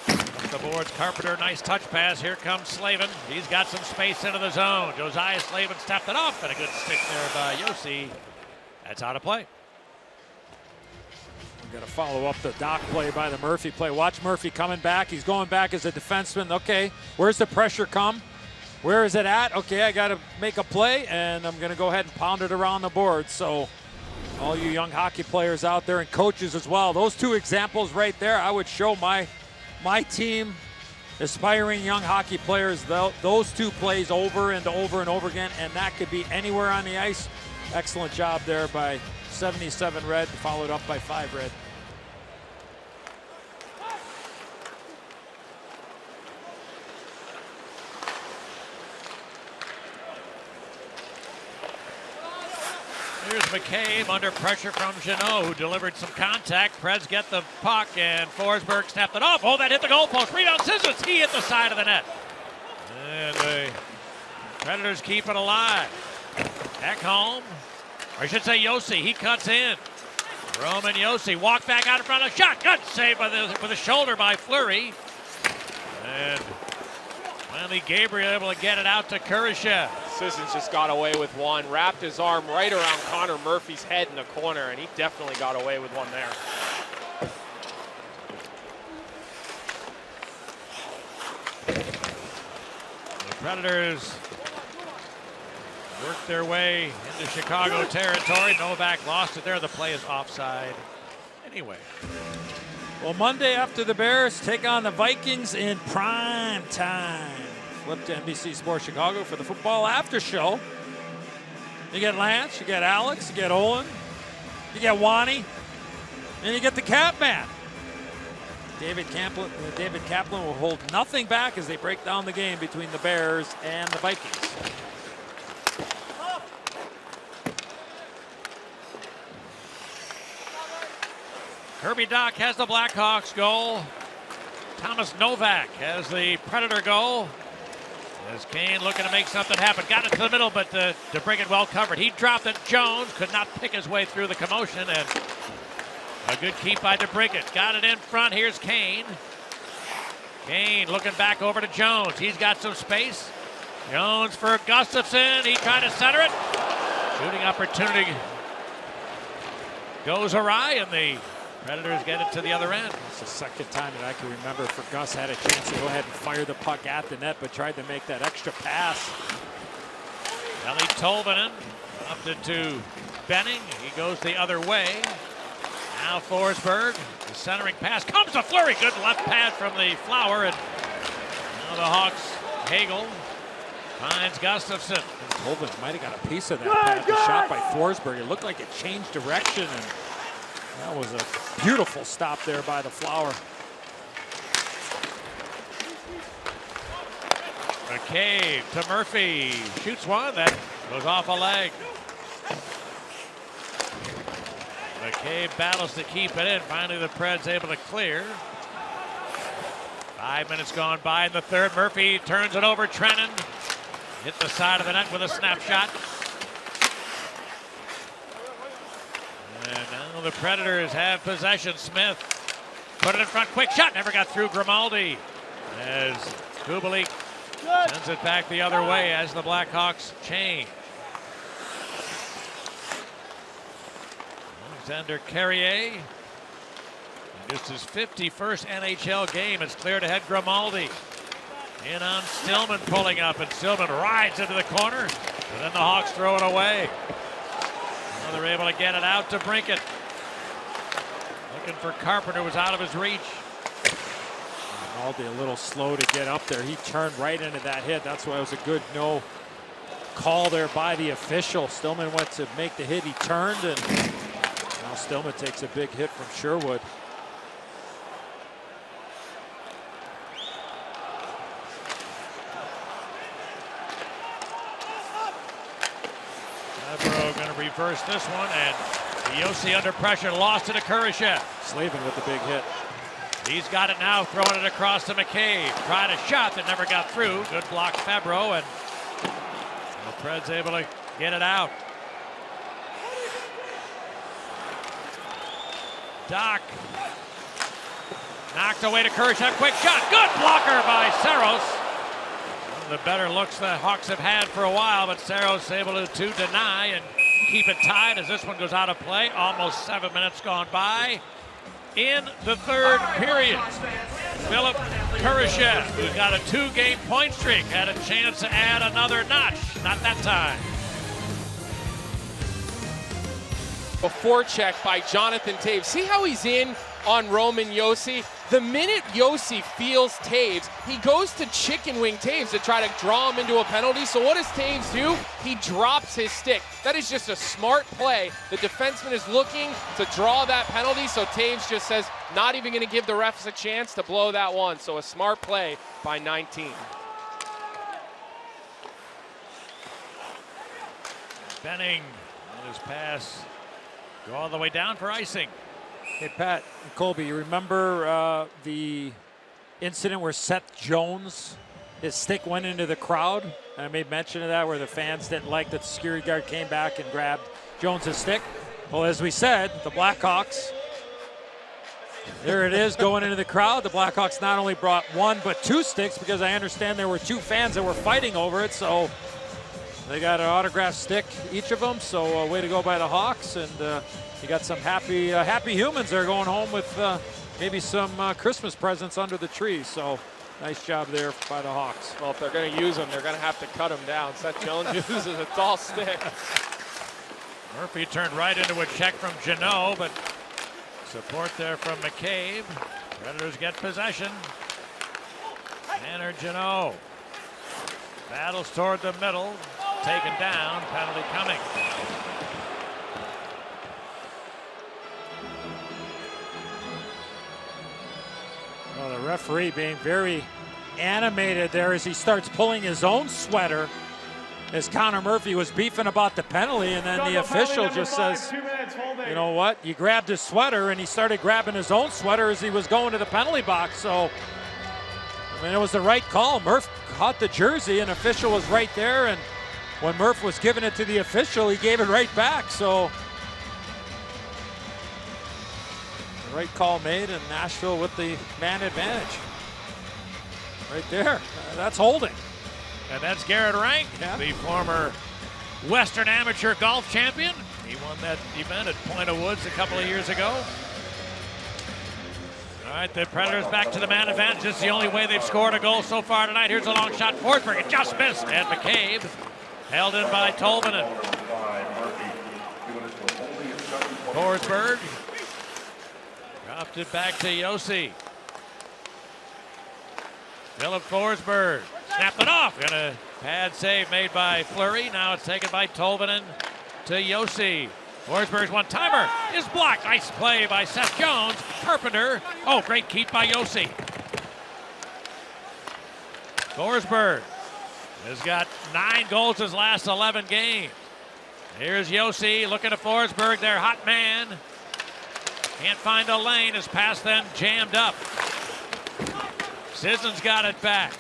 Up the boards, Carpenter, nice touch pass. Here comes Slavin. He's got some space into the zone. Josiah Slavin stepped it off, and a good stick there by Yossi. That's out of play. We've got to follow up the Dach play by the Murphy play. Watch Murphy coming back. He's going back as a defenseman. Okay, where's the pressure come? Where is it at? Okay, I got to make a play, and I'm going to go ahead and pound it around the board. So all you young hockey players out there and coaches as well, those 2 examples right there, I would show my team, aspiring young hockey players, those 2 plays over and over and over again, and that could be anywhere on the ice. Excellent job there by 77 Red, followed up by 5 Red. Here's McCabe under pressure from Jeannot, who delivered some contact. Preds get the puck, and Forsberg snapped it off. Oh, that hit the goalpost. Rebound, Sissons. He hit the side of the net. And the Predators keep it alive. Ekholm, or I should say Yossi, he cuts in. Roman Yossi walked back out in front of the shot. Good save with the shoulder by Fleury. And finally Gabriel able to get it out to Kurashev. Sissons just got away with one, wrapped his arm right around Connor Murphy's head in the corner, and he definitely got away with one there. The Predators work their way into Chicago territory. Novak lost it there. The play is offside anyway. Well, Monday after the Bears take on the Vikings in prime time. Flip to NBC Sports Chicago for the football after show. You get Lance, you get Alex, you get Olin, you get Wani, and you get the Capman. David Kaplan will hold nothing back as they break down the game between the Bears and the Vikings. Kirby Dach has the Blackhawks goal. Thomas Novak has the Predator goal. As Kane looking to make something happen. Got it to the middle, but DeBrincat well covered. He dropped it. Jones could not pick his way through the commotion, and a good keep by DeBrincat. Got it in front. Here's Kane. Kane looking back over to Jones. He's got some space. Jones for Gustafson. He tried to center it. Shooting opportunity goes awry, and the Predators get it to the other end. It's the second time that I can remember for Gus had a chance to go ahead and fire the puck at the net, but tried to make that extra pass. Eli Tolvanen upped it to Benning. He goes the other way. Now Forsberg. The centering pass comes to Fleury. Good left pad from the Flower. And now the Hawks. Hagel finds Gustafson. Tolvanen might have got a piece of that pad. The shot by Forsberg. It looked like it changed direction, and that was a beautiful stop there by the Flower. McCabe to Murphy. Shoots one. That goes off a leg. McCabe battles to keep it in. Finally, the Preds able to clear. 5 minutes gone by in the third. Murphy turns it over. Trennan hit the side of the net with a snapshot. And now the Predators have possession. Smith put it in front. Quick shot. Never got through Grimaldi. As Kubalik sends it back the other way as the Blackhawks change. Alexander Carrier. Just his 51st NHL game. It's clear to head Grimaldi. In on Stillman pulling up, and Stillman rides into the corner. And then the Hawks throw it away. Now they're able to get it out to Brinket. Looking for Carpenter, was out of his reach. Grimaldi a little slow to get up there. He turned right into that hit. That's why it was a good no call there by the official. Stillman went to make the hit. He turned, and now Stillman takes a big hit from Sherwood. Going to reverse this one, and Yossi under pressure, lost it to Kurashev. Slavin with the big hit. He's got it now, throwing it across to McCabe. Tried a shot that never got through. Good block, Fabro, and the Preds able to get it out. Doc knocked away to Kurashev. Quick shot. Good blocker by Saros. One of the better looks the Hawks have had for a while, but Saros able to deny and keep it tied as this one goes out of play. Almost 7 minutes gone by in the third period. Philip Kurashev, who's got a 2-game point streak, had a chance to add another notch. Not that time. A forecheck by Jonathan Toews. See how he's in on Roman Yossi? The minute Yossi feels Toews, he goes to chicken wing Toews to try to draw him into a penalty. So what does Toews do? He drops his stick. That is just a smart play. The defenseman is looking to draw that penalty, so Toews just says, not even going to give the refs a chance to blow that one. So a smart play by 19. Benning on his pass. Go all the way down for icing. Hey, Pat and Colby, you remember the incident where Seth Jones, his stick went into the crowd? And I made mention of that, where the fans didn't like that the security guard came back and grabbed Jones's stick. Well, as we said, the Blackhawks, there it is going into the crowd. The Blackhawks not only brought 1 but 2 sticks, because I understand there were 2 fans that were fighting over it. So they got an autographed stick, each of them. So way to go by the Hawks. And you got some happy humans there going home with maybe some Christmas presents under the tree. So nice job there by the Hawks. Well, if they're going to use them, they're going to have to cut them down. Seth Jones uses a tall stick. Murphy turned right into a check from Jeannot, but support there from McCabe. Predators get possession. Tanner Jeannot battles toward the middle. Taken down, penalty coming. Well, the referee being very animated there as he starts pulling his own sweater as Connor Murphy was beefing about the penalty, and then the official just says, you know what, you grabbed his sweater, and he started grabbing his own sweater as he was going to the penalty box. So, I mean, it was the right call. Murph caught the jersey, and official was right there, and when Murph was giving it to the official, he gave it right back. So, the right call made, and Nashville with the man advantage. Right there. That's holding. And that's Garrett Rank, the former Western Amateur Golf Champion. He won that event at Point of Woods a couple of years ago. All right, the Predators back to the man advantage. This is the only way they've scored a goal so far tonight. Here's a long shot. Forsberg, it just missed. And McCabe held in by Tolvanen. Forsberg dropped it back to Josi. Philip Forsberg snapped it off. And a pad save made by Fleury. Now it's taken by Tolvanen to Josi. Forsberg's one-timer is blocked. Nice play by Seth Jones. Carpenter. Oh, great keep by Josi. Forsberg has got 9 goals his last 11 games. Here's Josi looking at Forsberg, their hot man. Can't find a lane. His pass then jammed up. Sisson's got it back.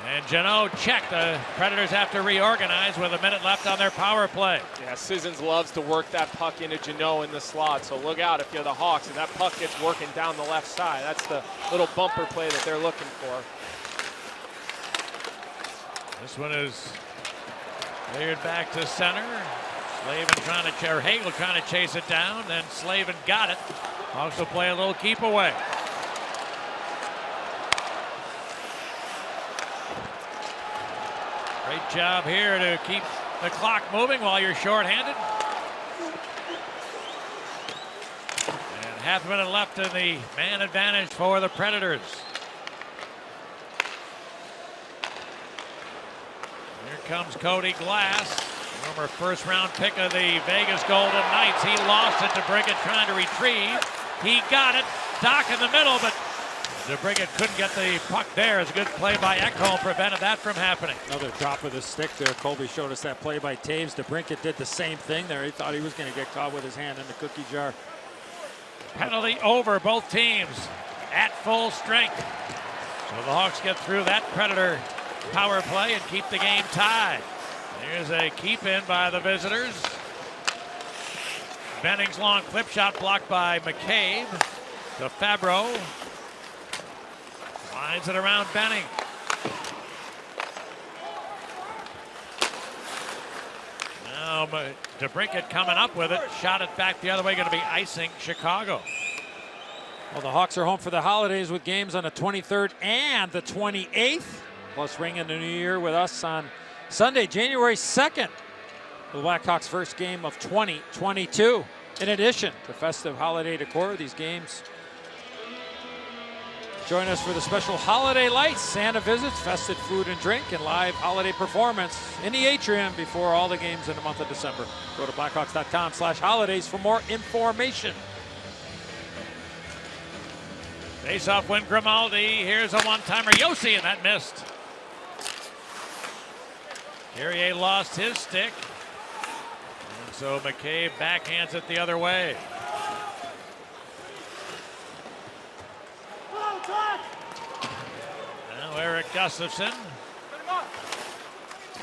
And Jeannot checked. The Predators have to reorganize with a minute left on their power play. Yeah, Sissons loves to work that puck into Jeannot in the slot, so look out if you're the Hawks and that puck gets working down the left side. That's the little bumper play that they're looking for. This one is cleared back to center. Hagel trying to chase it down, then Slavin got it. Hawks will play a little keep away. Great job here to keep the clock moving while you're shorthanded. And half a minute left in the man advantage for the Predators. Here comes Cody Glass, former first-round pick of the Vegas Golden Knights. He lost it to DeBrincat trying to retrieve. He got it. Doc in the middle, but DeBrincat couldn't get the puck there. It's a good play by Ekholm, prevented that from happening. Another drop of the stick there. Colby showed us that play by Taves. DeBrincat did the same thing there. He thought he was going to get caught with his hand in the cookie jar. Penalty over, both teams at full strength. So the Hawks get through that Predator power play and keep the game tied. Here's a keep in by the visitors. Benning's long clip shot blocked by McCabe to Fabro. Lines it around Benning. Now DeBrincat coming up with it. Shot it back the other way. Going to be icing Chicago. Well, the Hawks are home for the holidays with games on the 23rd and the 28th. Plus ringing the new year with us on Sunday, January 2nd. The Blackhawks' first game of 2022. In addition to festive holiday decor, these games join us for the special holiday lights, Santa visits, festive food and drink, and live holiday performance in the atrium before all the games in the month of December. Go to Blackhawks.com/holidays for more information. Face-off win Grimaldi. Here's a one-timer. Josi, and that missed. Carrier lost his stick. And so McCabe backhands it the other way. Now Eric Gustafson.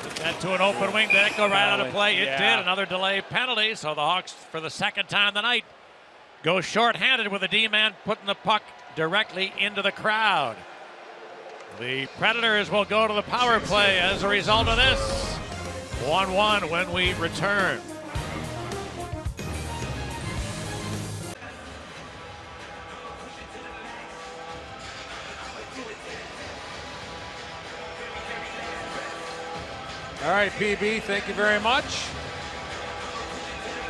Put that to an open wing. Did it go right out of play? It did. Another delay penalty. So the Hawks, for the second time tonight, go short-handed with a D-man putting the puck directly into the crowd. The Predators will go to the power play as a result of this. 1-1 when we return. All right, PB, thank you very much.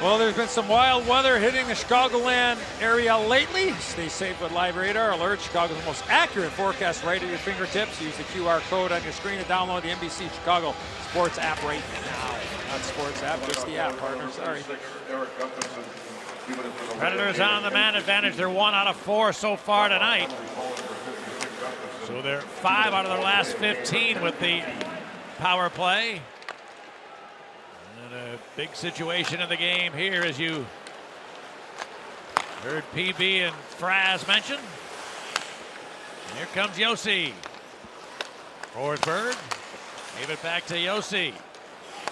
Well, there's been some wild weather hitting the Chicagoland area lately. Stay safe with Live Radar Alert, Chicago's most accurate forecast right at your fingertips. Use the QR code on your screen to download the NBC Chicago Sports app right now. Not Sports app, just the app, partner. Sorry. Predators on the man advantage. They're 1 out of 4 so far tonight. So they're 5 out of their last 15 with the power play. A big situation in the game here, as you heard PB and Fraz mention. Here comes Josi. Forsberg gave it back to Josi.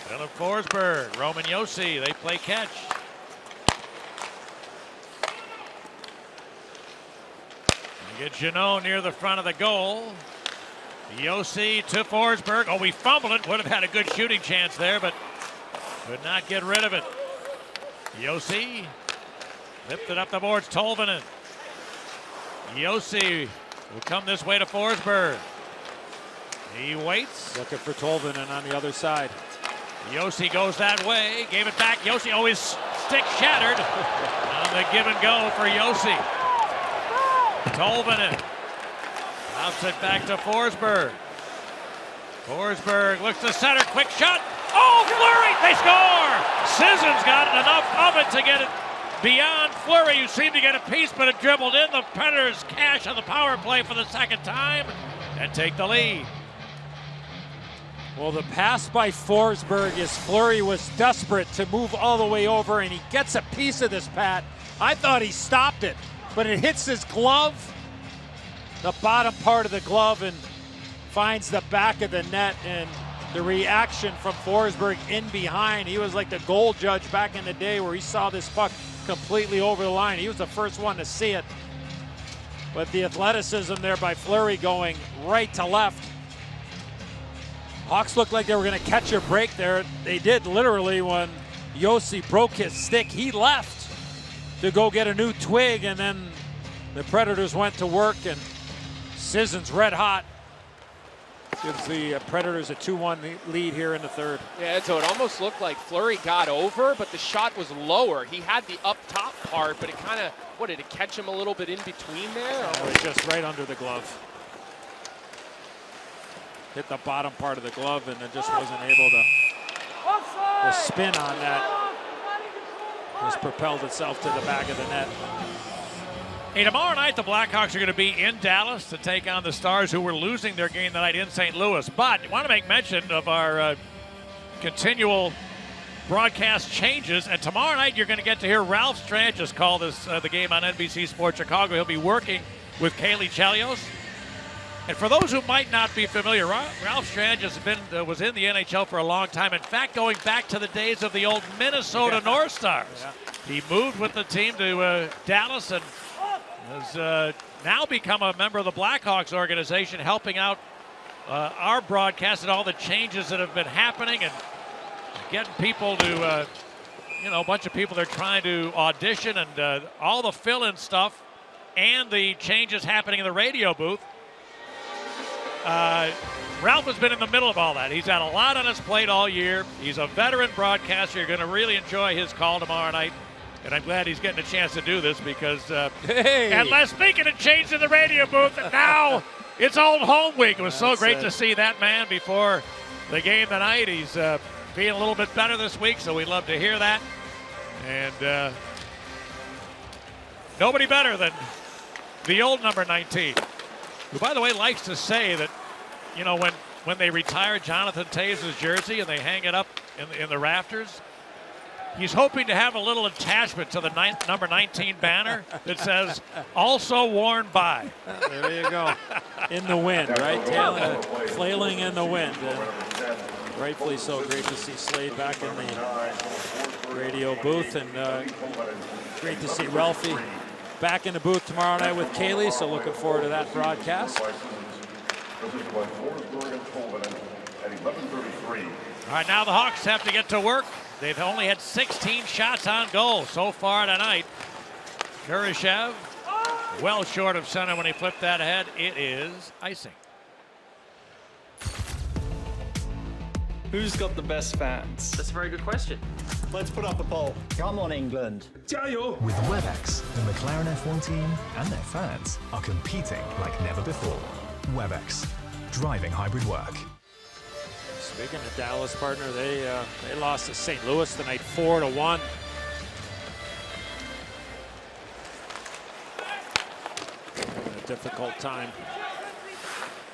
Philip Forsberg, Roman Josi, they play catch. You get Jeannot near the front of the goal. Yossi to Forsberg. Oh, we fumbled it. Would have had a good shooting chance there, but could not get rid of it. Yossi lifted up the boards. Tolvanen. Yossi will come this way to Forsberg. He waits. Looking for Tolvanen on the other side. Yossi goes that way. Gave it back. Yossi, oh, his stick shattered. On the give and go for Yossi. Tolvanen. Bounce it back to Forsberg. Forsberg looks to center. Quick shot. Oh, Fleury! They score! Sisson's got enough of it to get it beyond Fleury, who seemed to get a piece, but it dribbled in. The Predators cash on the power play for the second time and take the lead. Well, the pass by Forsberg is Fleury was desperate to move all the way over, and he gets a piece of this, Pat. I thought he stopped it, but it hits his glove, the bottom part of the glove, and finds the back of the net, and the reaction from Forsberg in behind. He was like the goal judge back in the day where he saw this puck completely over the line. He was the first one to see it. But the athleticism there by Fleury going right to left. Hawks looked like they were going to catch a break there. They did literally when Yossi broke his stick. He left to go get a new twig, and then the Predators went to work, and Sisson's red hot. Gives the Predators a 2-1 lead here in the third. Yeah, so it almost looked like Fleury got over, but the shot was lower. He had the up top part, but it kind of, what, did it catch him a little bit in between there? It was just right under the glove. Hit the bottom part of the glove, and it just wasn't able to. The spin on that just propelled itself to the back of the net. Hey, tomorrow night the Blackhawks are going to be in Dallas to take on the Stars, who were losing their game tonight in St. Louis. But I want to make mention of our continual broadcast changes. And tomorrow night you're going to get to hear Ralph Strangis call this the game on NBC Sports Chicago. He'll be working with Kaylee Chelios. And for those who might not be familiar, Ralph Strangis was in the NHL for a long time. In fact, going back to the days of the old Minnesota North Stars. Yeah. He moved with the team to Dallas and has now become a member of the Blackhawks organization, helping out our broadcast and all the changes that have been happening and getting people to, a bunch of people they're trying to audition and all the fill-in stuff and the changes happening in the radio booth. Ralph has been in the middle of all that. He's had a lot on his plate all year. He's a veteran broadcaster. You're going to really enjoy his call tomorrow night. And I'm glad he's getting a chance to do this because, and speaking of change in the radio booth, now it's old home week. It was so great to see that man before the game tonight. He's being a little bit better this week, so we'd love to hear that. And nobody better than the old number 19, who, by the way, likes to say that, when they retire Jonathan Toews' jersey and they hang it up in the rafters, he's hoping to have a little attachment to the number 19 banner that says, also worn by. There you go. In the wind, right? Flailing in the wind. And rightfully so. Great to see Slade back in the radio booth. And great to see Ralphie back in the booth tomorrow night with Kaylee. So looking forward to that broadcast. All right, now the Hawks have to get to work. They've only had 16 shots on goal so far tonight. Kurashev, well short of center when he flipped that ahead. It is icing. Who's got the best fans? That's a very good question. Let's put up a poll. Come on, England. With WebEx, the McLaren F1 team and their fans are competing like never before. WebEx, driving hybrid work. Speaking of Dallas, partner, they lost to St. Louis tonight, 4-1. A difficult time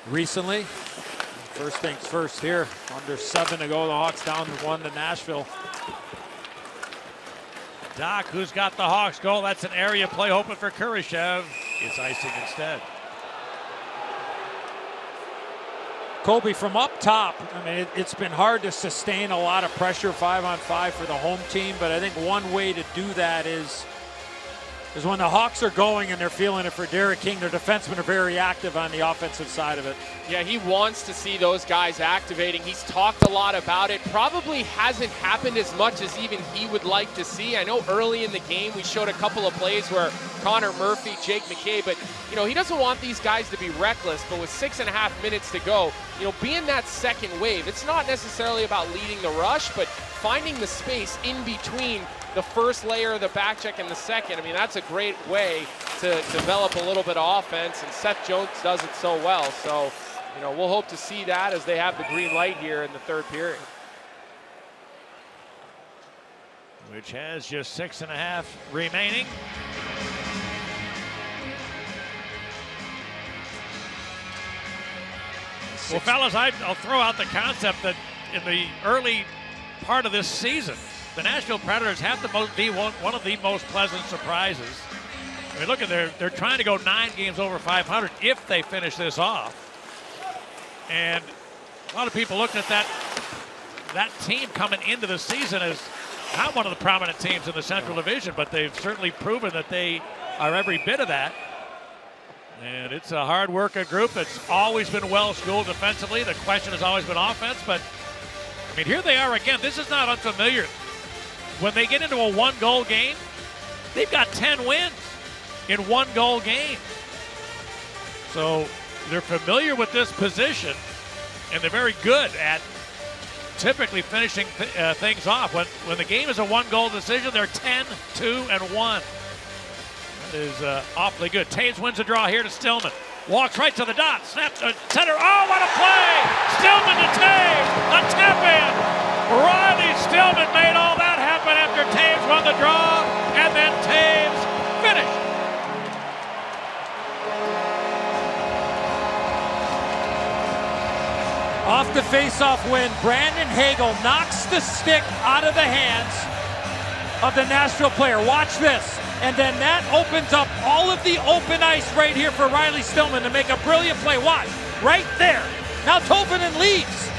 recently. First things first here. Under 7 to go. The Hawks down 1 to Nashville. Doc, who's got the Hawks goal? That's an area play, hoping for Kurashev. It's icing instead. Colby, from up top, I mean, it's been hard to sustain a lot of pressure 5-on-5 for the home team, but I think one way to do that is is when the Hawks are going and they're feeling it for Derek King, their defensemen are very active on the offensive side of it. Yeah, he wants to see those guys activating. He's talked a lot about it. Probably hasn't happened as much as even he would like to see. I know early in the game we showed a couple of plays where Connor Murphy, Jake McKay, but he doesn't want these guys to be reckless. But with 6.5 minutes to go, being that second wave, it's not necessarily about leading the rush, but finding the space in between the first layer of the back check and the second. I mean, that's a great way to develop a little bit of offense, and Seth Jones does it so well. So, we'll hope to see that as they have the green light here in the third period. Which has just 6.5 remaining. Well, fellas, I'll throw out the concept that in the early part of this season, the Nashville Predators have to be one of the most pleasant surprises. I mean, look at they're trying to go 9 games over 500 if they finish this off. And a lot of people looking at that team coming into the season as not one of the prominent teams in the Central Division, but they've certainly proven that they are every bit of that. And it's a hard-working group that's always been well-schooled defensively. The question has always been offense, but I mean, here they are again. This is not unfamiliar. When they get into a 1-goal game, they've got 10 wins in 1-goal game. So they're familiar with this position, and they're very good at typically finishing things off. When the game is a 1-goal decision, they're 10-2-1. That is awfully good. Taves wins a draw here to Stillman. Walks right to the dot. Snaps center. Oh, what a play! Stillman to Taves. A tap in. Riley Stillman made all that happen after Taves won the draw, and then Taves finished. Off the face-off win, Brandon Hagel knocks the stick out of the hands of the Nashville player. Watch this. And then that opens up all of the open ice right here for Riley Stillman to make a brilliant play. Watch, right there. Now Tolvanen leaves.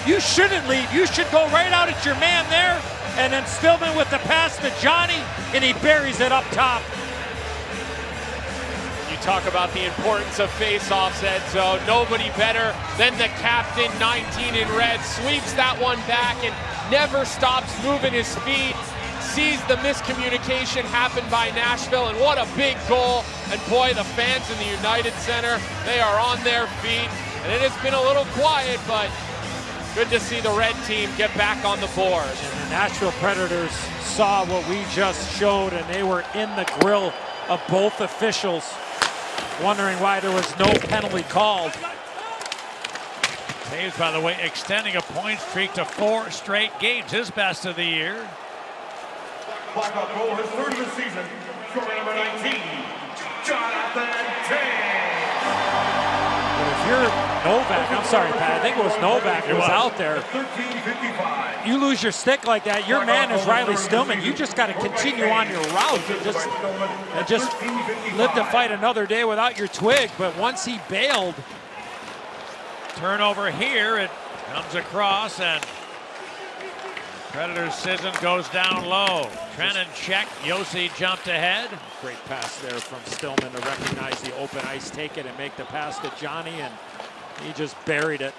You shouldn't leave. You should go right out at your man there. And then Stillman with the pass to Johnny, and he buries it up top. You talk about the importance of face-offs, Edzo. Nobody better than the captain, 19 in red, sweeps that one back and never stops moving his feet. Sees the miscommunication happen by Nashville, and what a big goal. And boy, the fans in the United Center, they are on their feet. And it has been a little quiet, but good to see the red team get back on the board. And the Nashville Predators saw what we just showed, and they were in the grill of both officials, wondering why there was no penalty called. Taves, by the way, extending a point streak to 4 straight games, his best of the year. Blackhawk goal, his third of the season, scoring number 19, Jonathan Taves. But if you're Novak, I'm sorry, Pat, I think it was Novak who was out there. 13:55. You lose your stick like that, your man is Riley Stillman. You just got to continue on your route and just live to fight another day without your twig. But once he bailed. Turnover here, it comes across, and Predators' Sisson goes down low. Trennan check, Yossi jumped ahead. Great pass there from Stillman to recognize the open ice, take it, and make the pass to Johnny, and he just buried it.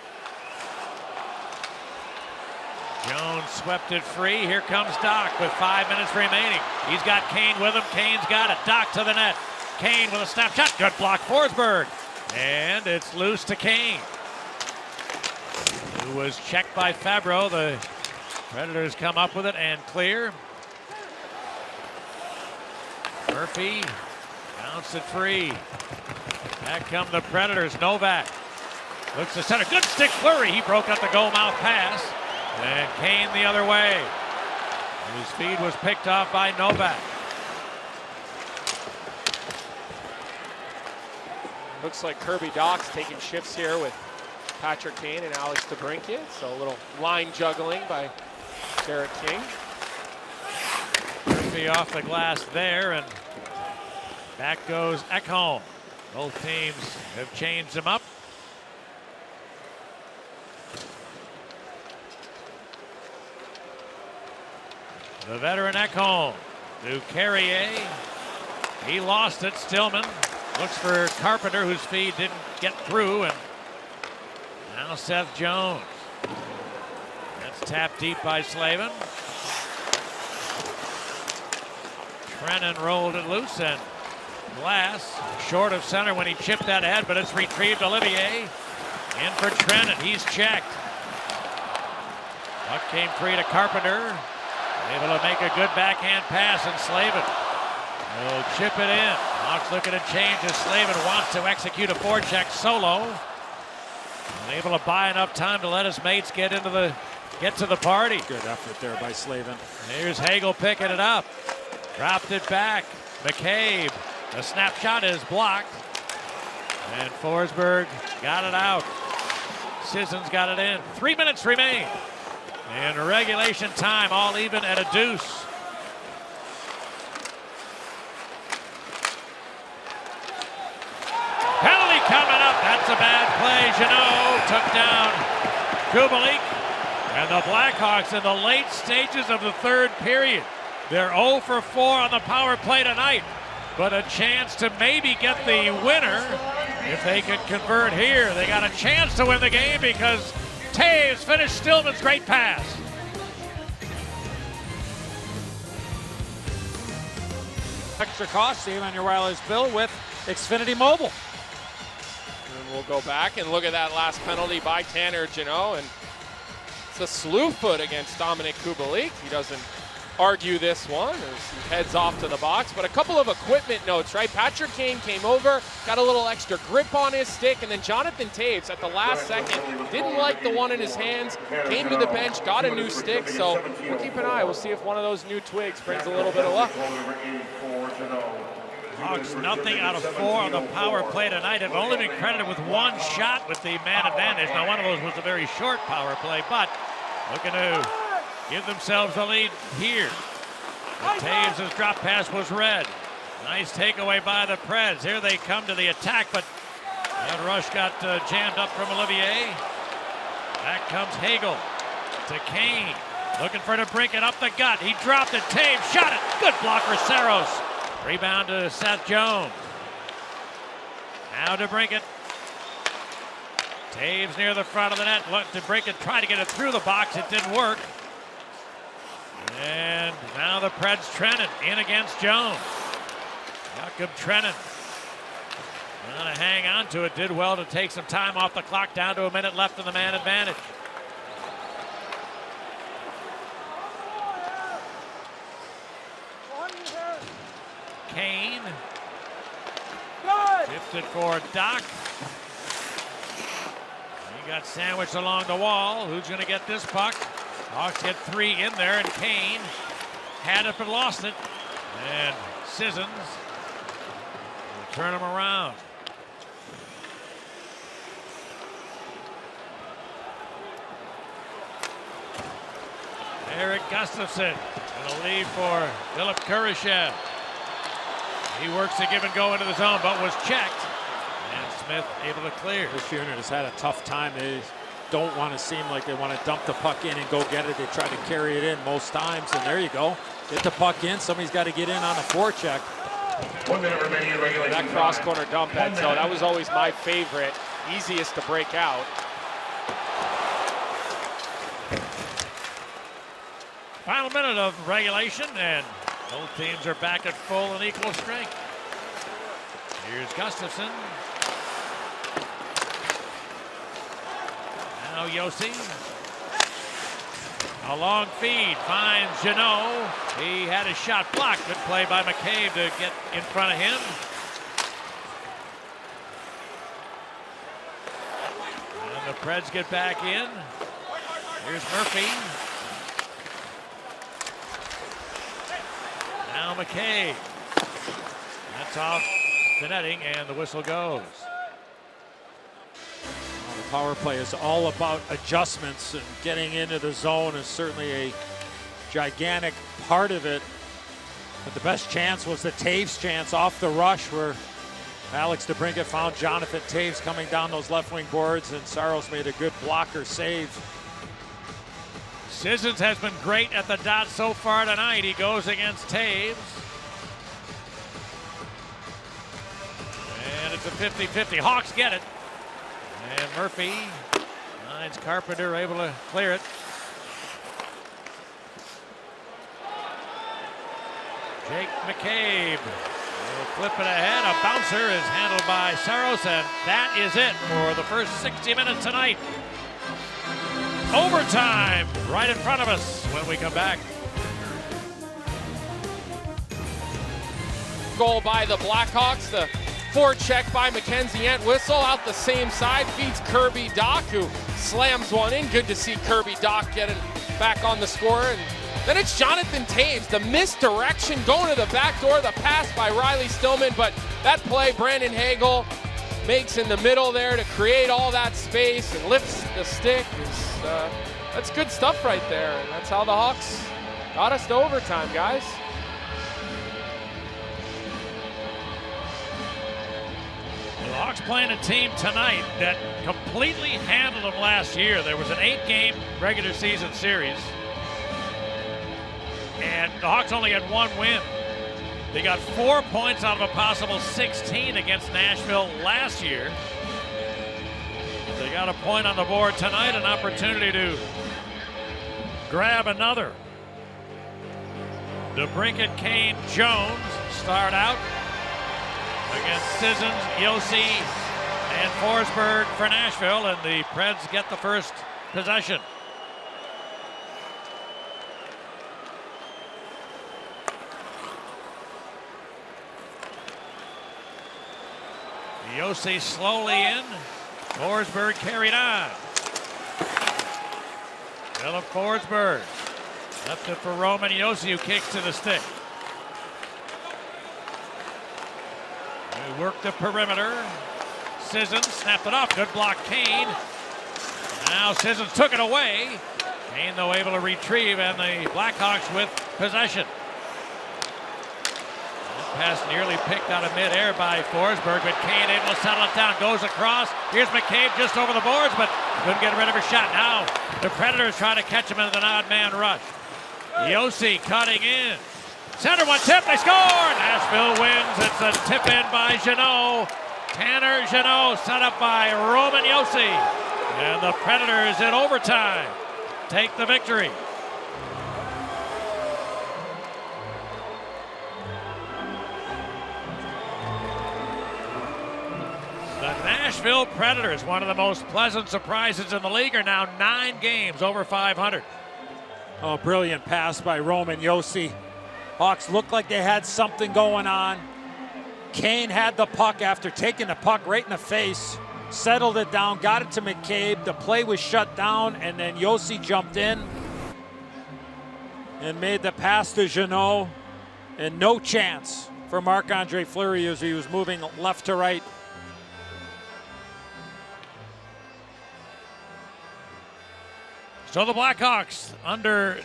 Jones swept it free. Here comes Doc with 5 minutes remaining. He's got Kane with him. Kane's got it. Doc to the net. Kane with a snapshot. Good block, Forsberg. And it's loose to Kane, who was checked by Fabro. The Predators come up with it and clear. Murphy bounced it free. Back come the Predators. Novak looks to center. Good stick flurry. He broke up the goal mouth pass. And Kane the other way. His feed was picked off by Novak. Looks like Kirby Doc's taking shifts here with Patrick Kane and Alex DeBrincat. So a little line juggling by Derek King. Murphy off the glass there, and back goes Ekholm. Both teams have changed him up. The veteran Ekholm to Carrier. He lost it. Stillman looks for Carpenter, whose feed didn't get through, and now Seth Jones. That's tapped deep by Slavin. Trennan rolled it loose, and Glass short of center when he chipped that ahead, but it's retrieved. Olivier in for Trennan. He's checked. Puck came free to Carpenter. Able to make a good backhand pass, and Slavin will chip it in. Hawks looking to change as Slavin wants to execute a forecheck solo. Able to buy enough time to let his mates get to the party. Good effort there by Slavin. Here's Hagel picking it up. Dropped it back. McCabe. The snapshot is blocked. And Forsberg got it out. Sissons got it in. 3 minutes remain. And regulation time, all even at a deuce. Penalty coming up. That's a bad play. Jeannot took down Kubalik. And the Blackhawks in the late stages of the third period. They're 0 for 4 on the power play tonight. But a chance to maybe get the winner if they could convert here. They got a chance to win the game because Taves finished Stillman's great pass. Extra cost, Steve, on your wireless bill with Xfinity Mobile. And we'll go back and look at that last penalty by Tanner Jeannot, and it's a slew foot against Dominic Kubalik. He doesn't argue this one as he heads off to the box. But a couple of equipment notes, right? Patrick Kane came over, got a little extra grip on his stick, and then Jonathan Taves at the last second didn't like the one in his hands, came to the bench, got a new stick. So we'll keep an eye. We'll see if one of those new twigs brings a little bit of luck. Hawks nothing out of 4 on the power play tonight. Have only been credited with 1 shot with the man advantage. Now one of those was a very short power play, but looking to give themselves a lead here. Taves' drop pass was red. Nice takeaway by the Preds. Here they come to the attack, but that rush got jammed up from Olivier. Back comes Hagel to Kane. Looking for to break it up the gut. He dropped it. Taves shot it. Good block for Saros. Rebound to Seth Jones. Now to break it. Taves near the front of the net. Looked to break it. Tried to get it through the box. It didn't work. And now the Preds Trennan in against Jones. Jakob Trennan trying to hang on to it. Did well to take some time off the clock. Down to a minute left in the man advantage. Kane. Tipped it for Doc. He got sandwiched along the wall. Who's going to get this puck? Hawks get 3 in there, and Kane had it but lost it. And Sissons will turn him around. Erik Gustafsson and a lead for Philip Kurashev. He works to give and go into the zone, but was checked. And Smith able to clear. This unit has had a tough time. They don't want to seem like they want to dump the puck in and go get it. They try to carry it in most times, and there you go. Get the puck in. Somebody's got to get in on a forecheck. 1 minute remaining in regulation. That cross corner dump, Edzo, that was always my favorite. Easiest to break out. Final minute of regulation, and both teams are back at full and equal strength. Here's Gustafsson. Now Yossi. A long feed finds Jeannot. He had his shot blocked. Good play by McCabe to get in front of him. And the Preds get back in. Here's Murphy. Now McCabe. That's off the netting, and the whistle goes. The power play is all about adjustments, and getting into the zone is certainly a gigantic part of it. But the best chance was the Taves chance off the rush, where Alex DeBrincat found Jonathan Taves coming down those left wing boards, and Saros made a good blocker save. Sissons has been great at the dot so far tonight. He goes against Taves. It's a 50-50. Hawks get it. And Murphy finds Carpenter, able to clear it. Jake McCabe will flip it ahead. A bouncer is handled by Saros, and that is it for the first 60 minutes tonight. Overtime right in front of us when we come back. Goal by the Blackhawks. The forecheck by Mackenzie Entwistle out the same side, feeds Kirby Dach, who slams one in. Good to see Kirby Dach getting back on the score. And then it's Jonathan Toews. The misdirection going to the back door. The pass by Riley Stillman, but that play Brandon Hagel makes in the middle there to create all that space and lifts the stick. That's good stuff right there. And that's how the Hawks got us to overtime, guys. The Hawks playing a team tonight that completely handled them last year. There was an 8-game regular season series, and the Hawks only had 1 win. They got 4 points out of a possible 16 against Nashville last year. They got a point on the board tonight, an opportunity to grab another. DeBrincat, Kane, Jones start out against Sissons, Yossi, and Forsberg for Nashville, and the Preds get the first possession. Yossi slowly in. Forsberg carried on. Philip Forsberg left it for Roman Yossi, who kicks to the stick. They work the perimeter. Sissons snapped it off. Good block, Kane. Now Sissons took it away. Kane, though, able to retrieve, and the Blackhawks with possession. Pass nearly picked out of midair by Forsberg, but Kane able to settle it down, goes across. Here's McCabe just over the boards, but couldn't get rid of her shot. Now the Predators trying to catch him in an odd man rush. Yossi cutting in. Center one tip, they score! Nashville wins. It's a tip in by Jeannot. Tanner Jeannot set up by Roman Yossi. And the Predators in overtime take the victory. The Nashville Predators, one of the most pleasant surprises in the league, are now 9 games over 500. Oh, brilliant pass by Roman Yossi. Hawks looked like they had something going on. Kane had the puck after taking the puck right in the face, settled it down, got it to McCabe. The play was shut down, and then Yossi jumped in and made the pass to Jeannot. And no chance for Marc-Andre Fleury as he was moving left to right. So the Blackhawks under